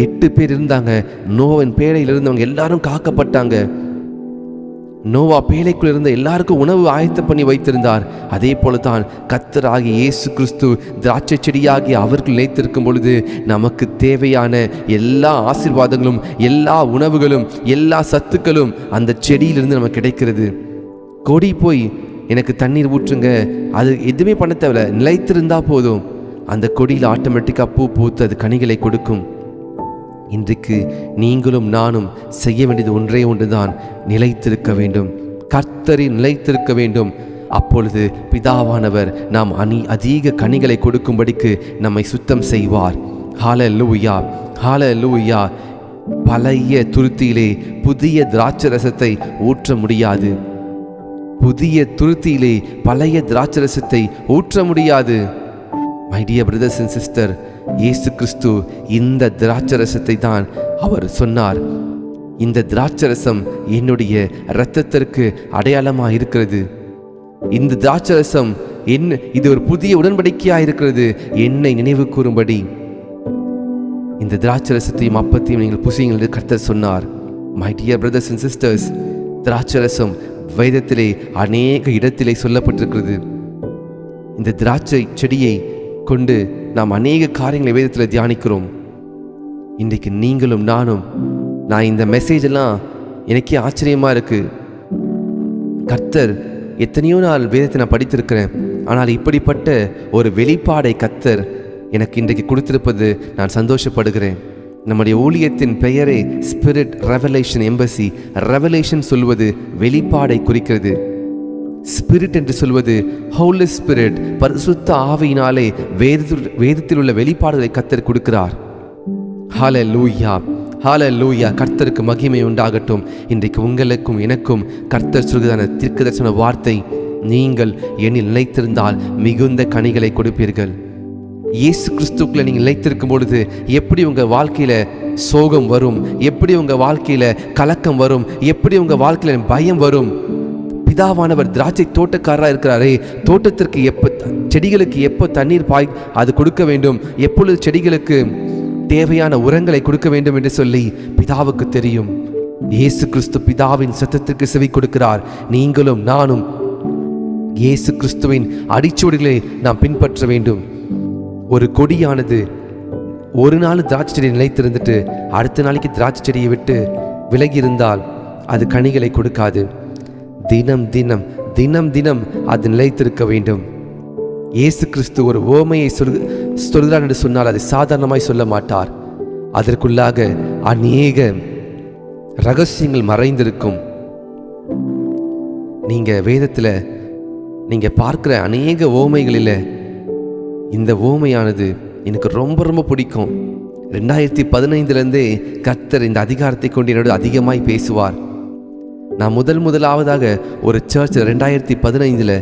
S1: 8 பேர் இருந்தாங்க. நோவாவின் பேழையில் இருந்தவங்க எல்லாரும் காக்கப்பட்டாங்க. நோவா பேழைக்குள் இருந்த எல்லாருக்கும் உணவு ஆயத்தம் பண்ணி வைத்திருந்தார். அதே போலதான் கர்த்தராகிய இயேசு கிறிஸ்து திராட்சை செடியாகி அவர்கள் நிலைத்திருக்கும் பொழுது நமக்கு தேவையான எல்லா ஆசீர்வாதங்களும், எல்லா உணவுகளும், எல்லா சத்துக்களும் அந்த செடியிலிருந்து நமக்கு கிடைக்கிறது. கொடி போய் எனக்கு தண்ணீர் ஊற்றுங்க, அது எதுவுமே பண்ண தேவையில்ல, நிலைத்திருந்தா போதும். அந்த கொடியில் ஆட்டோமேட்டிக்காக பூ பூத்து அது கனிகளை கொடுக்கும். இன்றைக்கு நீங்களும் நானும் செய்ய வேண்டியது ஒன்றே ஒன்றுதான், நிலைத்திருக்க வேண்டும். கர்த்தரில் நிலைத்திருக்க வேண்டும். அப்பொழுது பிதாவானவர் நாம் அதிக கனிகளை கொடுக்கும்படிக்கு நம்மை சுத்தம் செய்வார். ஹல்லேலூயா, ஹல்லேலூயா. பழைய துருத்தியிலே புதிய திராட்சை ரசத்தை ஊற்ற முடியாது. புதிய துருத்தியிலே பழைய திராட்சை ரசத்தை ஊற்ற முடியாது. My dear brothers and sister, இயேசு கிறிஸ்து இந்த திராட்சரசத்தை தான் அவர் சொன்னார், இந்த திராட்சரசம் என்னுடைய இரத்தத்திற்கு அடையாளமாக இருக்கிறது. இந்த திராட்சரசம் இது ஒரு புதிய உடன்படிக்கையாக இருக்கிறது, என்னை நினைவு கூறும்படி. இந்த திராட்சரசத்தையும் அப்பத்தையும் நீங்கள் புசியுங்கள் என்று கர்த்தர் சொன்னார். My dear brothers and sisters, திராட்சரசம் வேதத்திலே அநேக இடத்திலே சொல்லப்பட்டிருக்கிறது. இந்த திராட்சை செடியை கொண்டு நாம் அநேக காரியங்களை வேதத்தில் தியானிக்கிறோம். இன்றைக்கு நீங்களும் நானும், நான் இந்த மெசேஜ் எல்லாம் எனக்கே ஆச்சரியமாக இருக்குது. கர்த்தர் எத்தனையோ நாள் வேதத்தை நான் படித்திருக்கிறேன், ஆனால் இப்படிப்பட்ட ஒரு வெளிப்பாடை கர்த்தர் எனக்கு இன்றைக்கு கொடுத்திருப்பது நான் சந்தோஷப்படுகிறேன். நம்முடைய ஊழியத்தின் பெயரே ஸ்பிரிட் ரெவலேஷன் எம்பசி. ரெவலேஷன் சொல்வது வெளிப்பாடை குறிக்கிறது. ஸ்பிரிட் என்று சொல்வது ஹோலி ஸ்பிரிட், பரிசுத்த ஆவியினாலே வேதத்தில் உள்ள வெளிப்பாடுகளை கர்த்தர் கொடுக்கிறார். ஹல்லேலூயா, ஹல்லேலூயா. கர்த்தருக்கு மகிமை உண்டாகட்டும். இன்றைக்கு உங்களுக்கும் எனக்கும் கர்த்தர் சொல்கிறதான தீர்க்கதரிசன வார்த்தை, நீங்கள் என்னில் நிலைத்திருந்தால் மிகுந்த கனிகளை கொடுப்பீர்கள். இயேசு கிறிஸ்துக்குள்ள நீங்கள் நிலைத்திருக்கும் பொழுது எப்படி உங்கள் வாழ்க்கையில் சோகம் வரும், எப்படி உங்கள் வாழ்க்கையில் கலக்கம் வரும், எப்படி உங்கள் வாழ்க்கையில் பயம் வரும். பிதாவானவர் திராட்சை தோட்டக்காரராக இருக்கிறாரே, தோட்டத்திற்கு செடிகளுக்கு எப்போ தண்ணீர் அது கொடுக்க வேண்டும், எப்பொழுது செடிகளுக்கு தேவையான உரங்களை கொடுக்க வேண்டும் என்று சொல்லி பிதாவுக்கு தெரியும். இயேசு கிறிஸ்து பிதாவின் சத்தத்திற்கு செவி கொடுக்கிறார். நீங்களும் நானும் இயேசு கிறிஸ்துவின் அடிச்சுவடுகளை நாம் பின்பற்ற வேண்டும். ஒரு கொடியானது ஒரு நாள் திராட்சை செடியை நிலைத்திருந்துட்டு அடுத்த நாளைக்கு திராட்சை செடியை விட்டு விலகி இருந்தால் அது கனிகளை கொடுக்காது. தினம் தினம் தினம் தினம் அது நிலைத்திருக்க வேண்டும். இயேசு கிறிஸ்து ஒரு ஓமையை சொல்கிறார் என்று சொன்னால் அதை சாதாரணமாய் சொல்ல மாட்டார். அதற்குள்ளாக அநேக ரகசியங்கள் மறைந்திருக்கும். நீங்க வேதத்தில் நீங்க பார்க்கிற அநேக ஓமைகளில் இந்த ஓமையானது எனக்கு ரொம்ப ரொம்ப பிடிக்கும். 2015 கர்த்தர் இந்த அதிகாரத்தை கொண்டு என்னோடு அதிகமாய் பேசுவார். நான் முதலாவதாக ஒரு சர்ச் 2015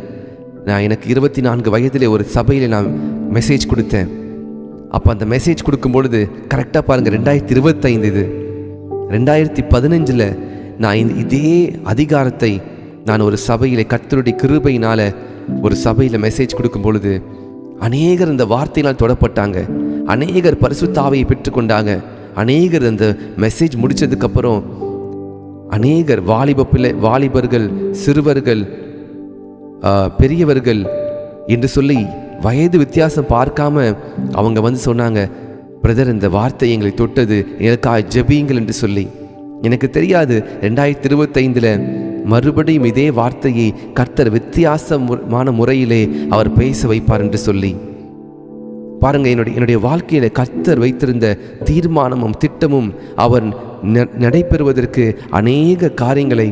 S1: நான் எனக்கு 24 வயதிலே ஒரு சபையில் நான் மெசேஜ் கொடுத்தேன். அப்போ அந்த மெசேஜ் கொடுக்கும் பொழுது கரெக்டாக பாருங்கள், 2025 இது. 2015 நான் இதே அதிகாரத்தை நான் ஒரு சபையில் கர்த்தருடைய கிருபையினால் ஒரு சபையில் மெசேஜ் கொடுக்கும் பொழுது அநேகர் இந்த வார்த்தையினால் தொடப்பட்டாங்க. அநேகர் பரிசுத்த ஆவியை பெற்றுக்கொண்டாங்க. அநேகர் அந்த மெசேஜ் முடித்ததுக்கப்புறம் அநேகர் வாலிபர்கள், சிறுவர்கள், பெரியவர்கள் என்று சொல்லி வயது வித்தியாசம் பார்க்காம அவங்க வந்து சொன்னாங்க, பிரதர் இந்த வார்த்தை எங்களை தொட்டது, எனக்காக ஜெபியுங்கள் என்று சொல்லி. எனக்கு தெரியாது 2025 மறுபடியும் இதே வார்த்தையை கர்த்தர் வித்தியாசமான முறையிலே அவர் பேச வைப்பார் என்று சொல்லி. பாருங்க, என்னுடைய வாழ்க்கையில கர்த்தர் வைத்திருந்த தீர்மானமும் திட்டமும் அவர் நடைபெறுவதற்கு அநேக காரியங்களை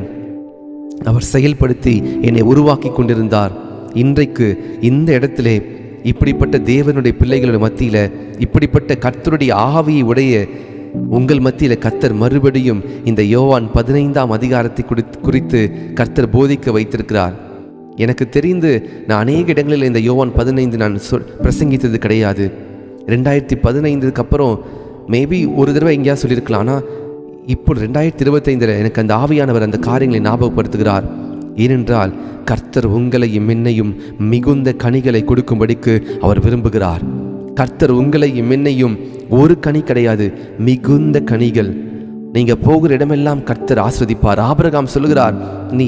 S1: அவர் செயல்படுத்தி என்னை உருவாக்கி கொண்டிருந்தார். இன்றைக்கு இந்த இடத்திலே இப்படிப்பட்ட தேவனுடைய பிள்ளைகளுடைய மத்தியில இப்படிப்பட்ட கர்த்தருடைய ஆவியை உடைய உங்கள் மத்தியில் கர்த்தர் மறுபடியும் இந்த யோவான் 15ஆம் அதிகாரத்தை குறித்து கர்த்தர் போதிக்க வைத்திருக்கிறார். எனக்கு தெரிந்து நான் அநேக இடங்களில் இந்த யோவான் 15 நான் பிரசங்கித்தது கிடையாது. 2015 அப்புறம் மேபி ஒரு தடவை எங்கேயா சொல்லியிருக்கலாம். ஆனால் இப்போ 2025 எனக்கு அந்த ஆவியானவர் அந்த காரியங்களை ஞாபகப்படுத்துகிறார். ஏனென்றால் கர்த்தர் உங்களையும் என்னையும் மிகுந்த கனிகளை கொடுக்கும்படிக்கு அவர் விரும்புகிறார். கர்த்தர் உங்களையும் என்னையும் ஒரு கனி கிடையாது, மிகுந்த கனிகள். நீங்க போகிற இடமெல்லாம் கர்த்தர் ஆஸ்வதிப்பார். ஆபிரகாம் சொல்லுகிறார், நீ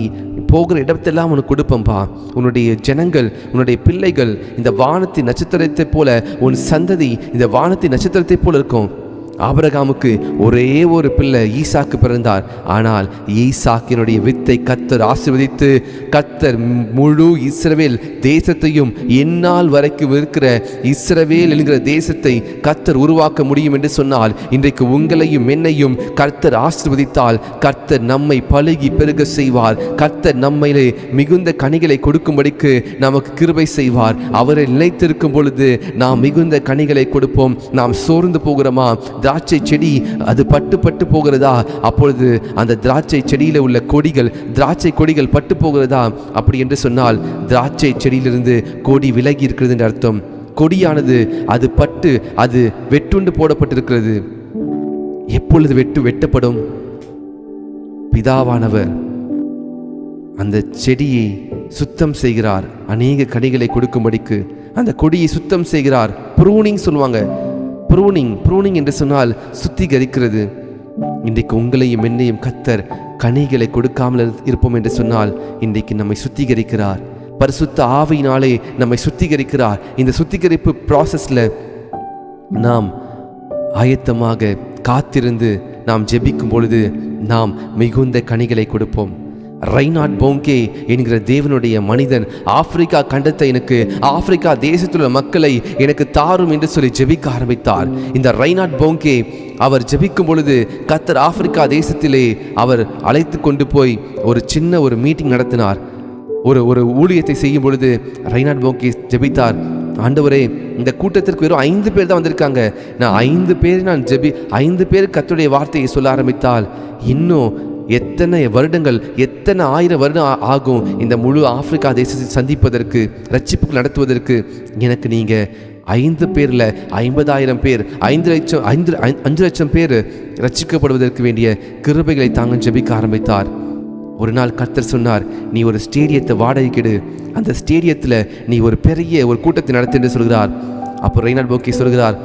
S1: போகிற இடத்தெல்லாம் உனக்கு கொடுப்பம்பா. உன்னுடைய ஜனங்கள், உன்னுடைய பிள்ளைகள் இந்த வானத்தின் நட்சத்திரத்தை போல, உன் சந்ததி இந்த வானத்தின் நட்சத்திரத்தை போல இருக்கும். ஆபிரகாமுக்கு ஒரே ஒரு பிள்ளை ஈசாக்கு பிறந்தார். ஆனால் ஈசாக்கினுடைய வித்தை கர்த்தர் ஆசீர்வதித்து கர்த்தர் முழு இஸ்ரவேல் தேசத்தையும் எந்நாள் வரைக்கும் இருக்கிற இஸ்ரவேல் என்கிற தேசத்தை கர்த்தர் உருவாக்க முடியும் என்று சொன்னால், இன்றைக்கு உங்களையும் என்னையும் கர்த்தர் ஆசீர்வதித்தால் கர்த்தர் நம்மை பலுகி பெருக செய்வார். கர்த்தர் நம்மையிலே மிகுந்த கனிகளை கொடுக்கும்படிக்கு நமக்கு கிருபை செய்வார். அவரை நிலைத்திருக்கும் பொழுது நாம் மிகுந்த கனிகளை கொடுப்போம். நாம் சோர்ந்து போகிறோமா? திராட்சை செடி அது பட்டு போகிறதா? அப்பொழுது அந்த திராட்சை செடியில் உள்ள கொடிகள், திராட்சை கொடிகள் பட்டு போகிறதா? அப்படி என்று சொன்னால் திராட்சை செடியிலிருந்து கொடி விலகி இருக்கிறது என்று அர்த்தம். கொடியானது அது பட்டு அது வெட்டுண்டு போடப்பட்டிருக்கிறது. எப்பொழுது வெட்டப்படும்? பிதாவானவர் அந்த செடியை சுத்தம் செய்கிறார். அநேக கனிகளை கொடுக்கும்படிக்கு அந்த கொடியை சுத்தம் செய்கிறார். ப்ரூனிங் சொல்லுவாங்க. ப்ரூனிங் என்று சொன்னால் சுத்திகரிக்கிறது. இன்றைக்கு உங்களையும் என்னையும் கர்த்தர் கனிகளை கொடுக்காமல் இருப்போம் என்று சொன்னால் இன்றைக்கு நம்மை சுத்திகரிக்கிறார். பரிசுத்த ஆவியினாலே நம்மை சுத்திகரிக்கிறார். இந்த சுத்திகரிப்பு ப்ராசஸ்ல நாம் ஆயத்தமாக காத்திருந்து நாம் ஜெபிக்கும் பொழுது நாம் மிகுந்த கனிகளை கொடுப்போம். ரெய்னார்ட் போங்கே என்கிற தேவனுடைய மனிதன் ஆப்பிரிக்கா கண்டத்தை எனக்கு, ஆப்பிரிக்கா தேசத்தில் உள்ள மக்களை எனக்கு தாரும் என்று சொல்லி ஜெபிக்க ஆரம்பித்தார். இந்த ரெய்னார்ட் போங்கே அவர் ஜெபிக்கும் பொழுது கர்த்தர் ஆப்பிரிக்கா தேசத்திலே அவர் அழைத்து கொண்டு போய் ஒரு மீட்டிங் நடத்தினார். ஒரு ஊழியத்தை செய்யும் பொழுது ரெய்னார்ட் போங்கே ஜெபித்தார், ஆண்டவரே இந்த கூட்டத்திற்கு வெறும் 5 பேர் தான் வந்திருக்காங்க, நான் 5 பேர் கர்த்தருடைய வார்த்தையை சொல்ல ஆரம்பித்தால் இன்னும் எத்தனை வருடங்கள், எத்தனை 1000 வருடம் ஆகும் இந்த முழு ஆப்பிரிக்கா தேசத்தை சந்திப்பதற்கு, ரட்சிப்புகள் நடத்துவதற்கு. எனக்கு நீங்கள் 5 பேரில் 50,000 பேர், 5 லட்சம் பேர் ரட்சிக்கப்படுவதற்கு வேண்டிய கிருபைகளை தாங்க ஜெபிக்க ஆரம்பித்தார். ஒரு நாள் கர்த்தர் சொன்னார், நீ ஒரு ஸ்டேடியத்தை வாடகைக்கிடு, அந்த ஸ்டேடியத்தில் நீ ஒரு பெரிய கூட்டத்தை நடத்து என்று சொல்கிறார். அப்போ ரெய்னார்ட் போங்கே சொல்கிறார்,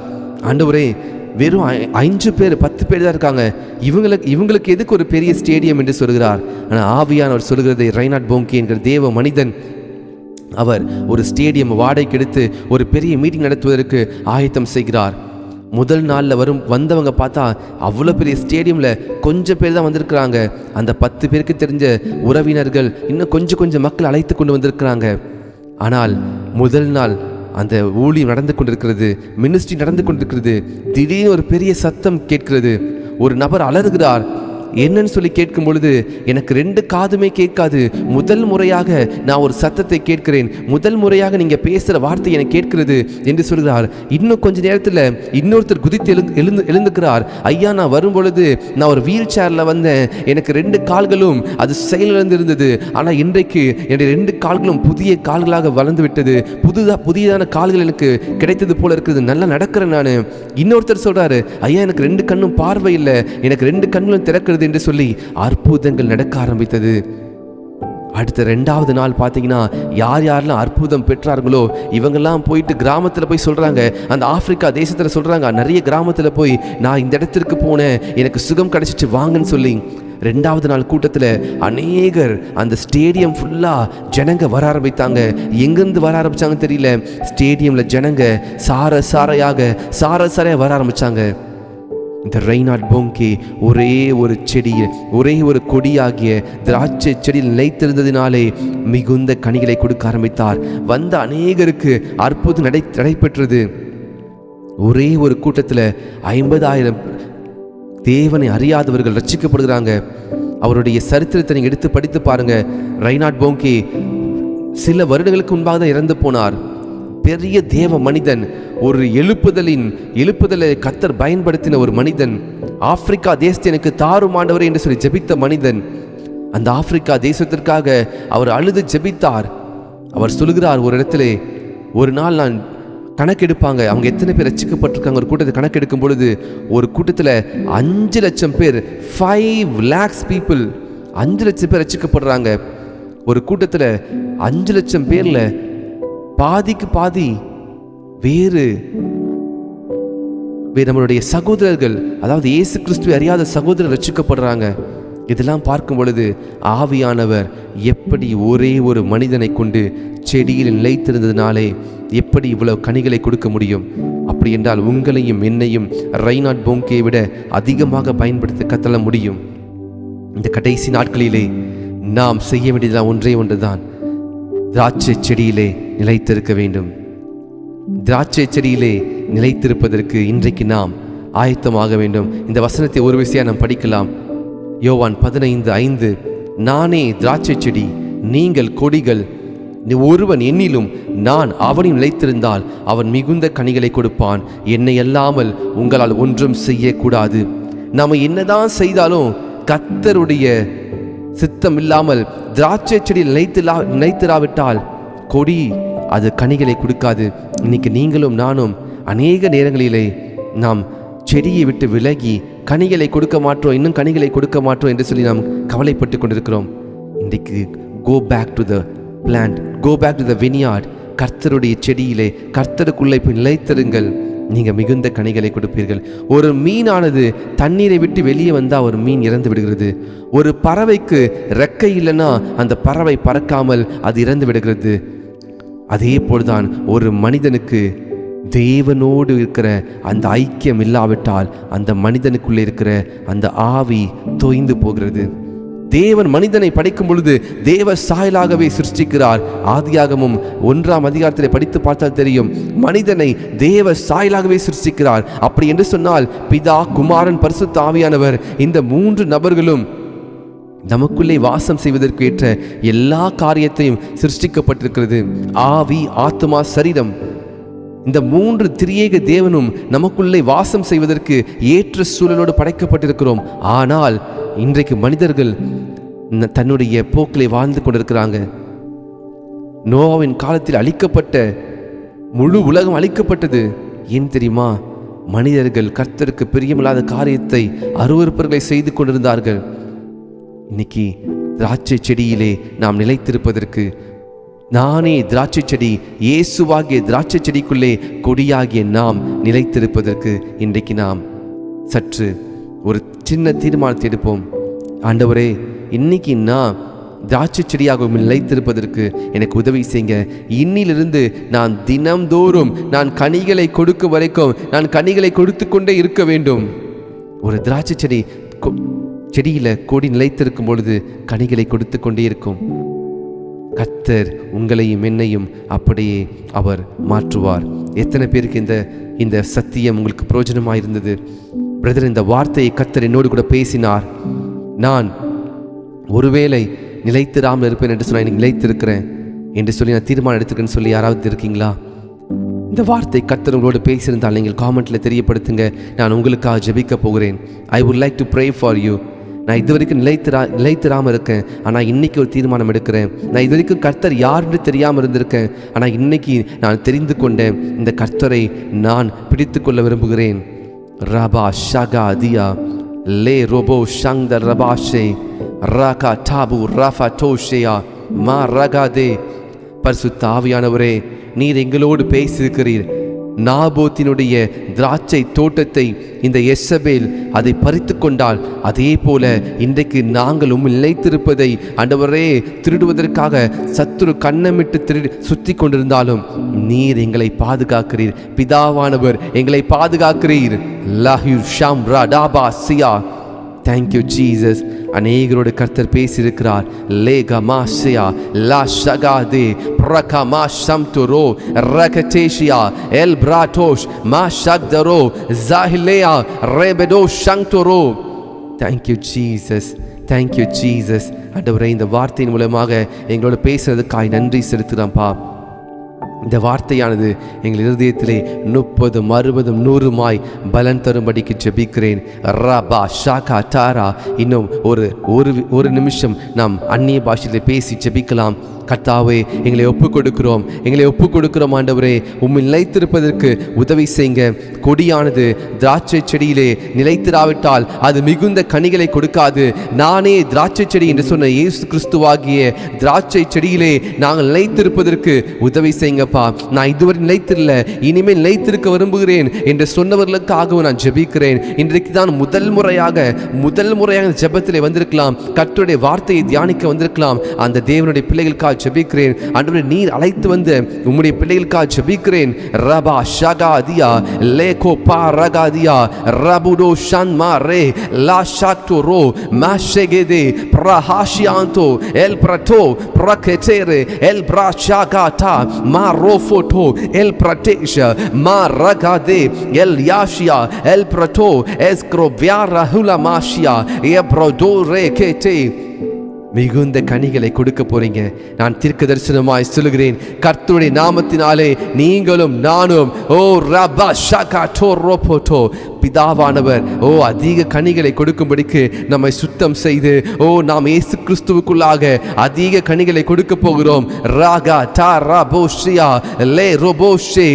S1: ஆண்டவரே வெறும் 5 பேர் 10 பேர் தான் இருக்காங்க, இவங்களுக்கு எதுக்கு ஒரு பெரிய ஸ்டேடியம் என்று சொல்கிறார். ஆனால் ஆவியானவர் சொல்கிறது, ரெய்னார்ட் போங்கே என்கிற தேவ மனிதன் அவர் ஒரு ஸ்டேடியம் வாடகைக்கு எடுத்து ஒரு பெரிய மீட்டிங் நடத்துவதற்கு ஆயத்தம் செய்கிறார். முதல் நாளில் வந்தவங்க பார்த்தா அவ்வளோ பெரிய ஸ்டேடியமில் கொஞ்சம் பேர் தான் வந்திருக்கிறாங்க. அந்த 10 பேருக்கு தெரிஞ்ச உறவினர்கள் இன்னும் கொஞ்சம் மக்கள் அழைத்து கொண்டு வந்திருக்கிறாங்க. ஆனால் முதல் நாள் அந்த ஊழியம் நடந்து கொண்டிருக்கிறது, மினிஸ்ட்ரி நடந்து கொண்டிருக்கிறது. திடீர்னு ஒரு பெரிய சத்தம் கேட்கிறது. ஒரு நபர் அலறுகிறார். என்னன்னு சொல்லி கேட்கும் பொழுது, எனக்கு 2 காதுமே கேட்காது, முதல் முறையாக நான் ஒரு சத்தத்தை கேட்கிறேன், முதல் முறையாக நீங்க பேசுற வார்த்தை எனக்கு கேட்கிறது என்று சொல்கிறார். இன்னும் கொஞ்ச நேரத்தில் இன்னொருத்தர் குதித்து எழுந்துக்கிறார். ஐயா, நான் வரும் பொழுது நான் ஒரு வீல் சேர்ல வந்தேன், எனக்கு 2 கால்களும் அது செயலிழந்து இருந்தது, ஆனால் இன்றைக்கு என்னுடைய 2 கால்களும் புதிய கால்களாக வளர்ந்து விட்டது, புதியதான கால்கள் எனக்கு கிடைத்தது போல இருக்குது, நல்லா நடக்கிறேன் நான். இன்னொருத்தர் சொல்றாரு, ஐயா எனக்கு 2 கண்ணும் பார்வை இல்லை, எனக்கு 2 கண்களும் திறக்கிறது என்று சொல்லி அற்புதங்கள் நடக்க ஆரம்பித்தது. அடுத்த 2வது நாள் பார்த்தீங்கன்னா யாரெல்லாம் அற்புதம் பெற்றார்களோ இவங்கெல்லாம் போயிட்டு கிராமத்தில் போய் சொல்றாங்க, அந்த ஆப்பிரிக்கா தேசத்தில் சொல்றாங்க, நிறைய கிராமத்தில் போய் நான் இந்த இடத்திற்கு போனேன், எனக்கு சுகம் கிடைச்சிச்சு வாங்கன்னு சொல்லி. 2வது நாள் கூட்டத்தில் அநேகர் அந்த ஸ்டேடியம் ஃபுல்லாக ஜனங்க வர ஆரம்பித்தாங்க. எங்கேருந்து வர ஆரம்பித்தாங்கன்னு தெரியல, ஸ்டேடியமில் ஜனங்க சாரையாக வர ஆரம்பித்தாங்க. இந்த ரெய்னார்ட் போங்கே ஒரே ஒரு செடியில், ஒரே ஒரு கொடியாகிய திராட்சை செடியில் நிலைத்திருந்ததினாலே மிகுந்த கனிகளை கொடுக்க ஆரம்பித்தார். வந்த அநேகருக்கு அற்புதம் நடைபெற்றது. ஒரே ஒரு கூட்டத்தில் 50,000 தேவனை அறியாதவர்கள் ரட்சிக்கப்படுகிறாங்க. அவருடைய சரித்திரத்தை நீங்கள் எடுத்து படித்து பாருங்க. ரெய்னார்ட் போங்கே சில வருடங்களுக்கு முன்பாக தான் இறந்து போனார். பெரிய தேவ மனிதன், ஒரு எழுப்புதலை கர்த்தர் பயன்படுத்தின ஒரு மனிதன். ஆப்பிரிக்கா தேசத்தை எனக்கு தாரும் ஆண்டவரே என்று சொல்லி ஜெபித்த மனிதன். அந்த ஆப்பிரிக்கா தேசத்திற்காக அவர் அழுது ஜெபித்தார். அவர் சொல்கிறார், ஒரு இடத்துல ஒரு நாள் நான் கணக்கெடுப்பாங்க, அவங்க எத்தனை பேர் ரட்சிக்கப்பட்டிருக்காங்க ஒரு கூட்டத்தை கணக்கெடுக்கும் பொழுது, ஒரு கூட்டத்தில் 5 லட்சம் பேர், 5 lakhs people, 5 லட்சம் பேர் ரட்சிக்கப்படுறாங்க. ஒரு கூட்டத்தில் 5 லட்சம் பேர்ல பாதிக்கு பாதி வேறு நம்மளுடைய சகோதரர்கள், அதாவது இயேசு கிறிஸ்துவை அறியாத சகோதரர் ரட்சிக்கப்படுறாங்க. இதெல்லாம் பார்க்கும் பொழுது ஆவியானவர் எப்படி ஒரே ஒரு மனிதனை கொண்டு செடியில் நிலைத்திருந்ததினாலே எப்படி இவ்வளவு கனிகளை கொடுக்க முடியும்? அப்படி என்றால் உங்களையும் என்னையும் ரெய்னார்ட் போங்கே விட அதிகமாக பயன்படுத்த கத்தள முடியும். இந்த கடைசி நாட்களிலே நாம் செய்ய வேண்டியதுதான் ஒன்றே ஒன்றுதான், திராட்சை செடியிலே நிலைத்திருக்க வேண்டும். திராட்சை செடியிலே நிலைத்திருப்பதற்கு இன்றைக்கு நாம் ஆயத்தமாக வேண்டும். இந்த வசனத்தை ஒரு விஷயம் நாம் படிக்கலாம். யோவான் 15:5, நானே திராட்சை செடி, நீங்கள் கொடிகள், ஒருவன் என்னிலும் நான் அவனில் நிலைத்திருந்தால் அவன் மிகுந்த கனிகளை கொடுப்பான், என்னை அல்லாமல் உங்களால் ஒன்றும் செய்யக்கூடாது. நாம் என்னதான் செய்தாலும் கர்த்தருடைய சித்தம் இல்லாமல் திராட்சை செடியில் நிலைத்திராவிட்டால் கொடி அது கனிகளை கொடுக்காது. இன்னைக்கு நீங்களும் நானும் அநேக நேரங்களிலே நாம் செடியை விட்டு விலகி கனிகளை கொடுக்க மாட்டோம், இன்னும் கனிகளை கொடுக்க மாட்டோம் என்று சொல்லி நாம் கவலைப்பட்டு கொண்டிருக்கிறோம். இன்றைக்கு go back to the plant, go back to the vineyard. கர்த்தருடைய செடியிலே கர்த்தருக்குள்ளே போய் நிலைத்திருங்கள். நீங்க மிகுந்த கனிகளை கொடுப்பீர்கள். ஒரு மீனானது தண்ணீரை விட்டு வெளியே வந்தால் ஒரு மீன் இறந்து விடுகிறது. ஒரு பறவைக்கு ரெக்கை இல்லைன்னா அந்த பறவை பறக்காமல் அது இறந்து விடுகிறது. அதே போல்தான் ஒரு மனிதனுக்கு தேவனோடு இருக்கிற அந்த ஐக்கியம் இல்லாவிட்டால் அந்த மனிதனுக்குள்ளே இருக்கிற அந்த ஆவி தோய்ந்து போகிறது. தேவன் மனிதனை படைக்கும் பொழுது தேவ சாயலாகவே சிருஷ்டிக்கிறார். ஆதியாகமும் 1ஆம் அதிகாரத்திலே படித்து பார்த்தால் தெரியும், மனிதனை தேவ சாயலாகவே சிருஷ்டிக்கிறார். அப்படி என்று சொன்னால் பிதா, குமாரன், பரிசுத்த ஆவியானவர் இந்த 3 நபர்களும் நமக்குள்ளே வாசம் செய்வதற்கு ஏற்ற எல்லா காரியத்தையும் சிருஷ்டிக்கப்பட்டிருக்கிறது. ஆவி, ஆத்மா, சரீரம், இந்த 3 திரியேக தேவனும் நமக்குள்ளே வாசம் செய்வதற்கு ஏற்ற சூழலோடு படைக்கப்பட்டிருக்கிறோம். ஆனால் இன்றைக்கு மனிதர்கள் தன்னுடைய போக்கிலே வாழ்ந்து கொண்டிருக்கிறாங்க. நோவாவின் காலத்தில் அழிக்கப்பட்ட முழு உலகம் அழிக்கப்பட்டது. ஏன் தெரியுமா? மனிதர்கள் கர்த்தருக்கு பிரியமில்லாத காரியத்தை, அருவருப்பர்களை செய்து கொண்டிருந்தார்கள். இன்னைக்கு திராட்சை செடியிலே நாம் நிலைத்திருப்பதற்கு, நானே திராட்சை செடி, இயேசுவாகிய திராட்சை செடிக்குள்ளே கொடியாகிய நாம் நிலைத்திருப்பதற்கு இன்றைக்கு நாம் சற்று ஒரு சின்ன தீர்மானத்தை எடுப்போம். ஆண்டவரே, இன்னைக்கு நான் திராட்சை செடியாகவும் நிலைத்திருப்பதற்கு எனக்கு உதவி செய்யுங்க. இன்னிலிருந்து நான் தினம்தோறும் நான் கனிகளை கொடுக்கும் வரைக்கும் நான் கனிகளை கொடுத்து கொண்டே இருக்க வேண்டும். ஒரு திராட்சை செடியில கொடி நிலைத்திருக்கும் பொழுது கனிகளை கொடுத்து கொண்டே இருக்கும். கர்த்தர் உங்களையும் என்னையும் அப்படியே அவர் மாற்றுவார். எத்தனை பேருக்கு இந்த சத்தியம் உங்களுக்கு பிரயோஜனமாக இருந்தது? பிரதர், இந்த வார்த்தையை கர்த்தர் என்னோடு கூட பேசினார். நான் ஒருவேளை நிலைத்திராமல் இருப்பேன் என்று சொன்னால் நிலைத்திருக்கிறேன் என்று சொல்லி நான் தீர்மானம் எடுத்துக்கன்னு சொல்லி யாராவது இருக்கீங்களா? இந்த வார்த்தை கர்த்தர் உங்களோடு பேசியிருந்தால் நீங்கள் காமெண்ட்டில் தெரியப்படுத்துங்க. நான் உங்களுக்காக ஜெபிக்க போகிறேன். I would like to pray for you. நான் இது வரைக்கும் நிலைத்திராமல் இருக்கேன், ஆனால் இன்னைக்கு ஒரு தீர்மானம் எடுக்கிறேன். நான் இது வரைக்கும் கர்த்தர் யாருன்னு தெரியாமல் இருந்திருக்கேன், ஆனால் இன்னைக்கு நான் தெரிந்து கொண்டேன். இந்த கர்த்தரை நான் பிடித்து கொள்ள விரும்புகிறேன். ரபா ஷகா தியா லே ரோபோ ஷங்த ரபாஷே ராகா டாபு ரஃபா டோஷேயா மா ரகாதே. பரிசுத்த ஆவியானவரே, நீர் எங்களோடு பேசியிருக்கிறீர். நாபோத்தினுடைய திராட்சை தோட்டத்தை இந்த எசபேல் அதை பறித்து கொண்டால், அதே போல இன்றைக்கு நாங்கள் நிலைத்திருப்பதை ஆண்டவரே திருடுவதற்காக சத்துரு கண்ணமிட்டு சுத்தி கொண்டிருந்தாலும் நீர் எங்களை பாதுகாக்கிறீர். பிதாவானவர் எங்களை பாதுகாக்கிறீர். லஹு ஷம் ரடாபா சியா. Thank you Jesus. அநேகரோடு கர்த்தர் பேசியிருக்கிறார். லேகா மாசியா லா ஷகாதே பிரகா மா ஷம்துரோ ரகடேஷியா எல் பிராட்டோஷ் மா ஷக்தரோ ஜாஹிலேயா ரேபெடோ ஷங்துரோ. Thank you Jesus, thank you Jesus. ஆண்டவரே, இந்த வார்த்தையின் மூலமாக எங்களோட பேசுறதுக்காய் நன்றி செலுத்துகிறோம்ப்பா. இந்த வார்த்தையானது எங்கள் இருதயத்திலே 30, 60, 100 பலன் தரும்படிக்கு ஜெபிக்கிறேன். ரபா ஷாகா டாரா. இன்னும் ஒரு நிமிஷம் நாம் அந்நிய பாஷையில் பேசி ஜெபிக்கலாம். கர்த்தாவே, எங்களை ஒப்புக் கொடுக்கிறோம் ஆண்டவரே. உம்மில் நிலைத்திருப்பதற்கு உதவி செய்யுங்க. கொடியானது திராட்சை செடியிலே நிலைத்திராவிட்டால் அது மிகுந்த கனிகளை கொடுக்காது. நானே திராட்சை செடி என்று சொன்ன இயேசு கிறிஸ்துவாகிய திராட்சை செடியிலே நாங்கள் நிலைத்திருப்பதற்கு உதவி செய்யுங்கப்பா. நான் இதுவரை நிலைத்திரல, இனிமேல் நிலைத்திருக்க விரும்புகிறேன் என்று சொன்னவர்களுக்காகவும் நான் ஜெபிக்கிறேன். இன்றைக்கு தான் முதல் முறையாக ஜெபத்திலே வந்திருக்கலாம், கர்த்தருடைய வார்த்தையை தியானிக்க வந்திருக்கலாம். அந்த தேவனுடைய பிள்ளைகளுக்காக ஜெபிக்கிறேன். ஆண்டவரே, நீர் அழைத்து வந்த உம்முடைய பிள்ளைகளுக்காக ஜெபிக்கிறேன். ரபா ஷகாதியா லேகோ பா ரகாதியா ரபுடோ ஷன்மா ரே லா ஷாக்டோரோ மாஷெகேதே பிரஹாஷியாந்தோ எல் பிரட்டோ பிரகெட்டேரே எல் பிராஷாகாட்டா மா ரோஃபோட்டோ எல் பிரட்டேஷ மா ரகாதே L யாஷியா L Britto escrow வியாரா hula மாஷியா எப்ரோடோ ரே கேட்டே. மிகுந்த கனிகளை கொடுக்க போறீங்க. நான் தீர்க்க தரிசனமாய் சொல்லுகிறேன், கர்த்தருடைய நாமத்தினாலே நீங்களும் நானும் ரபா ஷகா டோ ரோபோட்டோ பிதாவானவர் அதிக கனிகளை கொடுக்கும்படிக்கு நம்மை சுத்தம் செய்து நாம் இயேசு கிறிஸ்துவுக்குள்ளாக அதிக கனிகளை கொடுக்க போகிறோம். ராகா டா ராபோஷியா லே ரோபோஷே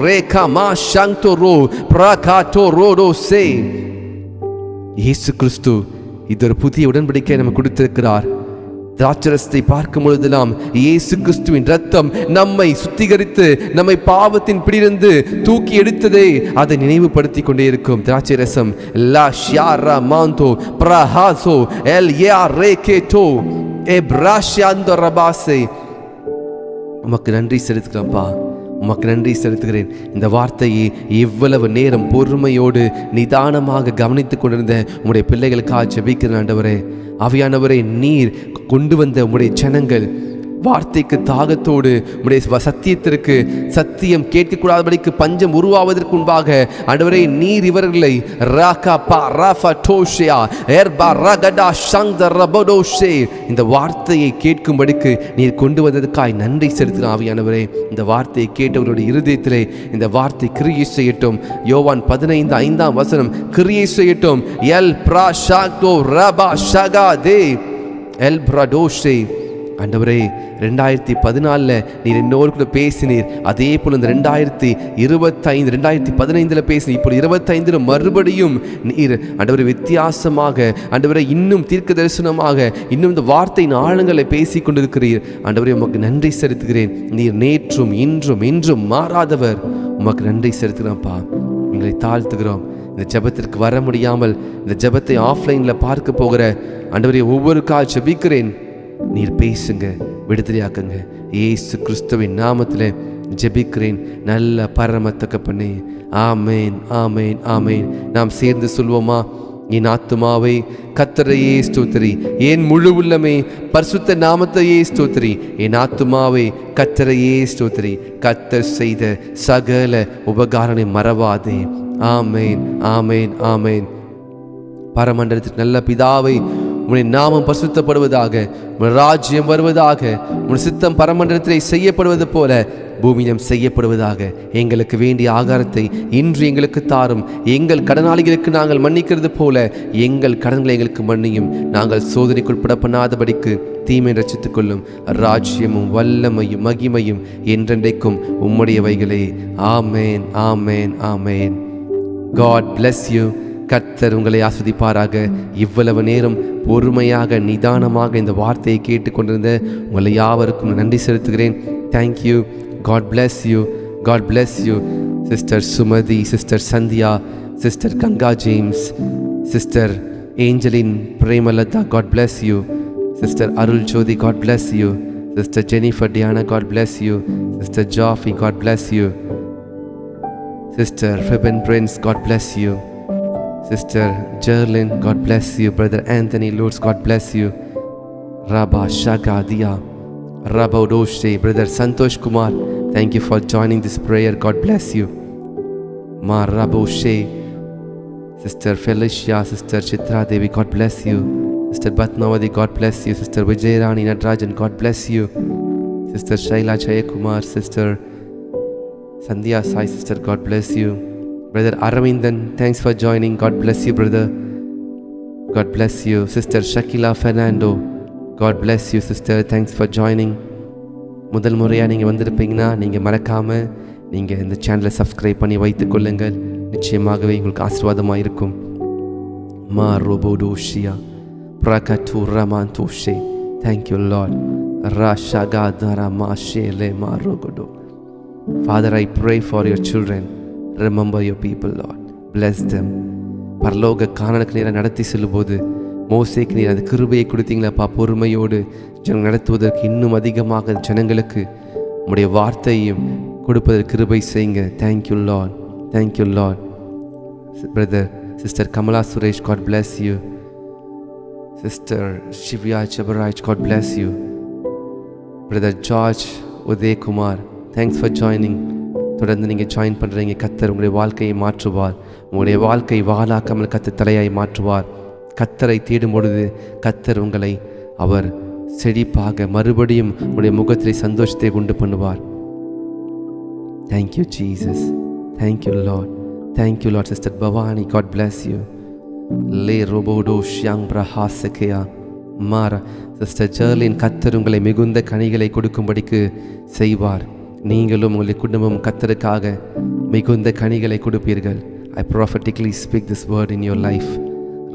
S1: ரேகா மா ஷங்டோ ரோ பிரகாட்டோ ரோடோ சே. இயேசு கிறிஸ்து இது ஒரு புதிய உடன்படிக்கை நம்ம கொடுத்திருக்கிறார். திராட்சரசத்தை பார்க்கும் பொழுதெல்லாம் இயேசு கிறிஸ்துவின் ரத்தம் நம்மை சுத்திகரித்து நம்மை பாவத்தின் பிடியிலிருந்து தூக்கி எடுத்ததே அதை நினைவுபடுத்தி கொண்டே இருக்கும். திராட்சை ரசம் லா ஷியாரா மாந்தோ பிரஹாசோ எல் யா ரேகேட்டோ எப்ராஷியாந்தோ ரபாசே. உமக்கு நன்றி செலுத்துகிறேன்ப்பா, உமக்கு நன்றி செலுத்துகிறேன். இந்த வார்த்தையை இவ்வளவு நேரம் பொறுமையோடு நிதானமாக கவனித்துக் கொண்டிருந்த உம்முடைய பிள்ளைகளுக்காக ஜெபிக்கிறேன் ஆண்டவரே. ஆவியானவரே, நீர் கொண்டு வந்த உம்முடைய ஜனங்கள் வார்த்தைக்கு தாகத்தோடு உம்முடைய சத்தியத்திற்கு சத்தியம் கேட்கக்கூடாதபடிக்கு பஞ்சம் உருவாவதற்கு முன்பாக ஆண்டவரே, நீர் இவர்களை இந்த வார்த்தையை கேட்கும்படிக்கு நீர் கொண்டு வந்ததுக்காய் நன்றி செலுத்தின ஆவியானவரே. இந்த வார்த்தையை கேட்டவர்களுடைய இருதயத்திலே இந்த வார்த்தை கிரியை செய்யட்டும். யோவான் 15:5 கிரியை செய்யட்டும். எல் பிராஷாக்தோ ரபா ஷகாதே எல் பிரடோஷே. ஆண்டவரே, 2014 நீர் என்னோடு கூட பேசினீர். அதே போல் இந்த 2025 2015 பேசினீர். இப்போ 25 மறுபடியும் நீர் ஆண்டவரே வித்தியாசமாக ஆண்டவரே இன்னும் தீர்க்க தரிசனமாக இன்னும் இந்த வார்த்தையின் ஆழங்களை பேசி கொண்டிருக்கிறீர். ஆண்டவரே, உமக்கு நன்றி செலுத்துகிறேன். நீர் நேற்றும் இன்றும் இன்றும் மாறாதவர். உமக்கு நன்றி செலுத்துகிறோம்ப்பா. எங்களை தாழ்த்துகிறோம். இந்த ஜெபத்திற்கு வர முடியாமல் இந்த ஜெபத்தை ஆஃப்லைனில் பார்க்க போகிற ஆண்டவரே ஒவ்வொருக்காக ஜெபிக்கிறேன். நீர் பேசுங்க, விடுதலையாக்குங்க. இயேசு கிறிஸ்துவின் நாமத்தில் ஜெபிக்கிறேன் நல்ல பரம தகப்பனே. ஆமேன், ஆமேன், ஆமேன். நாம் சேர்ந்து சொல்வோமா? என் ஆத்துமாவே கர்த்தரையே ஸ்தோத்திரி, என் முழு உள்ளமே பரிசுத்த நாமத்தையே ஸ்தோத்திரி. என் ஆத்துமாவே கர்த்தரையே ஸ்தோத்திரி, கர்த்தர் செய்த சகல உபகாரனை மறவாதே. ஆமேன், ஆமேன், ஆமேன். பரமண்டலத்திற்கு நல்ல பிதாவை, உன்னுடைய நாமம் பரிசுத்தப்படுவதாக, உன் ராஜ்யம் வருவதாக, உன் சித்தம் பரமண்டலத்திலே செய்யப்படுவது போல பூமியிலும் செய்யப்படுவதாக. எங்களுக்கு வேண்டிய ஆகாரத்தை இன்று எங்களுக்கு தாரும். எங்கள் கடனாளிகளுக்கு நாங்கள் மன்னிக்கிறது போல எங்கள் கடன்களை எங்களுக்கு மன்னியும். நாங்கள் சோதனைக்குட்பட பண்ணாதபடிக்கு தீமை ரட்சித்துக் கொள்ளும். ராஜ்யமும் வல்லமையும் மகிமையும் என்றென்றைக்கும் உம்முடையவைகளே. ஆமேன், ஆமேன், ஆமேன். God bless you. கர்த்தர் உங்களை ஆஸ்வதிப்பாராக. இவ்வளவு நேரம் பொறுமையாக நிதானமாக இந்த வார்த்தையை கேட்டுக்கொண்டிருந்த உங்களை யாவருக்கும் நன்றி செலுத்துகிறேன். Thank you. God bless you. God bless you. Sister Sumathi, sister Sandhya, sister Ganga James, sister Angeline Premalatha, God bless you. Sister Arul Jothi, God bless you. Sister Jennifer Diana, God bless you. Sister Jaffy, God bless you. Sister Feben Prince, God bless you. Sister Jerlyn, God bless you. Brother Anthony Lutz, God bless you. Rabba Shagadia, Rabba Odoshe, Brother Santosh Kumar, thank you for joining this prayer. God bless you. Ma Raboshe, Sister Felicia, Sister Chitra Devi, God bless you. Sister Batmavati, God bless you. Sister Vijayarani Natarajan, God bless you. Sister Shaila Jayakumar, Sister Sandhya Sai, Sister, God bless you. Brother Aravindan, thanks for joining. God bless you, brother. God bless you. Sister Shakila Fernando, God bless you, sister. Thanks for joining. முதல் முறையாக நீங்கள் வந்திருப்பீங்கன்னா நீங்கள் மறக்காமல் நீங்கள் இந்த சேனலை subscribe பண்ணி வைத்துக் கொள்ளுங்கள். நிச்சயமாகவே உங்களுக்கு ஆசீர்வாதமாக இருக்கும். மா ரோபோடோஷியா பிரகட்டு ரமாந்தோஷே. Thank you Lord. ராஷாகாதரா மாஷேலே மா ரோகோடோ. Father, I pray for your children. Remember your people, Lord. Bless them. பரலோக காணலுக்கு நேரம் நடத்தி செல்லும்போது மோசேக்கு நீர் அந்த கிருபையை கொடுத்தீங்களப்பா. பொறுமையோடு ஜனங்கள் நடத்துவதற்கு இன்னும் அதிகமாக ஜனங்களுக்கு உம்முடைய வார்த்தையும் கொடுப்பதற்கு கிருபை செய்யுங்க. Thank you Lord. Thank you Lord. Brother sister Kamala Suresh, God bless you. Sister Shivya Jabaraj, God bless you. Brother George Udayakumar, thanks for joining. தொடர்ந்து நீங்கள் ஜாயின் பண்ணுறீங்க. கர்த்தர் உங்களுடைய வாழ்க்கையை மாற்றுவார். உங்களுடைய வாழ்க்கை வாழாக்காமல் கர்த்தர் தலையாய் மாற்றுவார். கர்த்தரை தேடும் பொழுது கர்த்தர் உங்களை அவர் செழிப்பாக மறுபடியும் உங்களுடைய முகத்திலே சந்தோஷத்தை உண்டு பண்ணுவார். Thank you Jesus. Thank you Lord. Thank you Lord. Sister Bhavani, God bless you. லே ரோபோடோ ஷியாங் பிரஹாசகேயா மாரா. சிஸ்டர் ஜெர்லின், கர்த்தர் உங்களை மிகுந்த கனிகளை கொடுக்கும்படிக்கு செய்வார். நீங்களும் உங்களுடைய குடும்பம் கர்த்தருக்காக மிகுந்த கனிகளை கொடுப்பீர்கள். I prophetically speak this word in your life.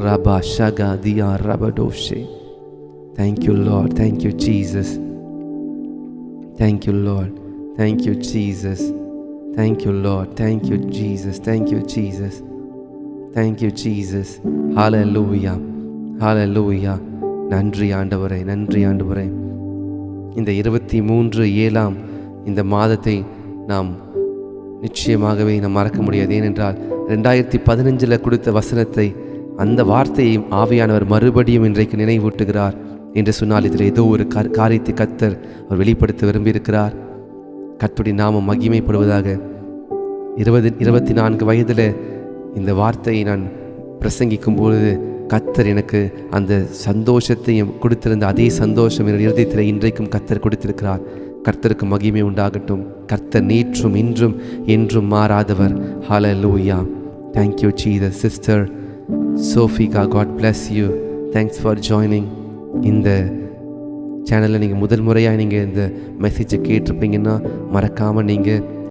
S1: Rabba Shaga Dia Rabadoshe. Thank you, Lord. Thank you, Jesus. Thank you, Lord. Thank you, Jesus. Thank you, Lord. Thank you, Jesus. Thank you, Jesus. Thank you, Jesus. Hallelujah. Hallelujah. நன்றி ஆண்டவரே, நன்றி ஆண்டவரே. இந்த 23/7 இந்த மாதத்தை நாம் நிச்சயமாகவே நாம் மறக்க முடியாது. ஏனென்றால் 2015 கொடுத்த வசனத்தை, அந்த வார்த்தையை ஆவியானவர் மறுபடியும் இன்றைக்கு நினைவூட்டுகிறார் என்று சொன்னால் இதில் ஏதோ ஒரு காரியத்தை கர்த்தர் அவர் வெளிப்படுத்த விரும்பியிருக்கிறார். கர்த்தருடைய நாமம் மகிமைப்படுவதாக. 24 வயதில் இந்த வார்த்தையை நான் பிரசங்கிக்கும் பொழுது கர்த்தர் எனக்கு அந்த சந்தோஷத்தையும் கொடுத்திருந்த அதே சந்தோஷம் என்னுடைய இருதயத்தில் இன்றைக்கும் கர்த்தர் கொடுத்திருக்கிறார். கர்த்தருக்கு மகிமை உண்டாகட்டும். கர்த்தர் நேற்றும் இன்றும் என்றும் மாறாதவர். ஹல்லேலூயா. Thank you, Jesus. Sister Sofika, God bless you. Thanks for joining. இந்த சேனலில் நீங்கள் முதல் முறையாக நீங்கள் இந்த மெசேஜை கேட்டிருப்பீங்கன்னா மறக்காமல் நீங்கள்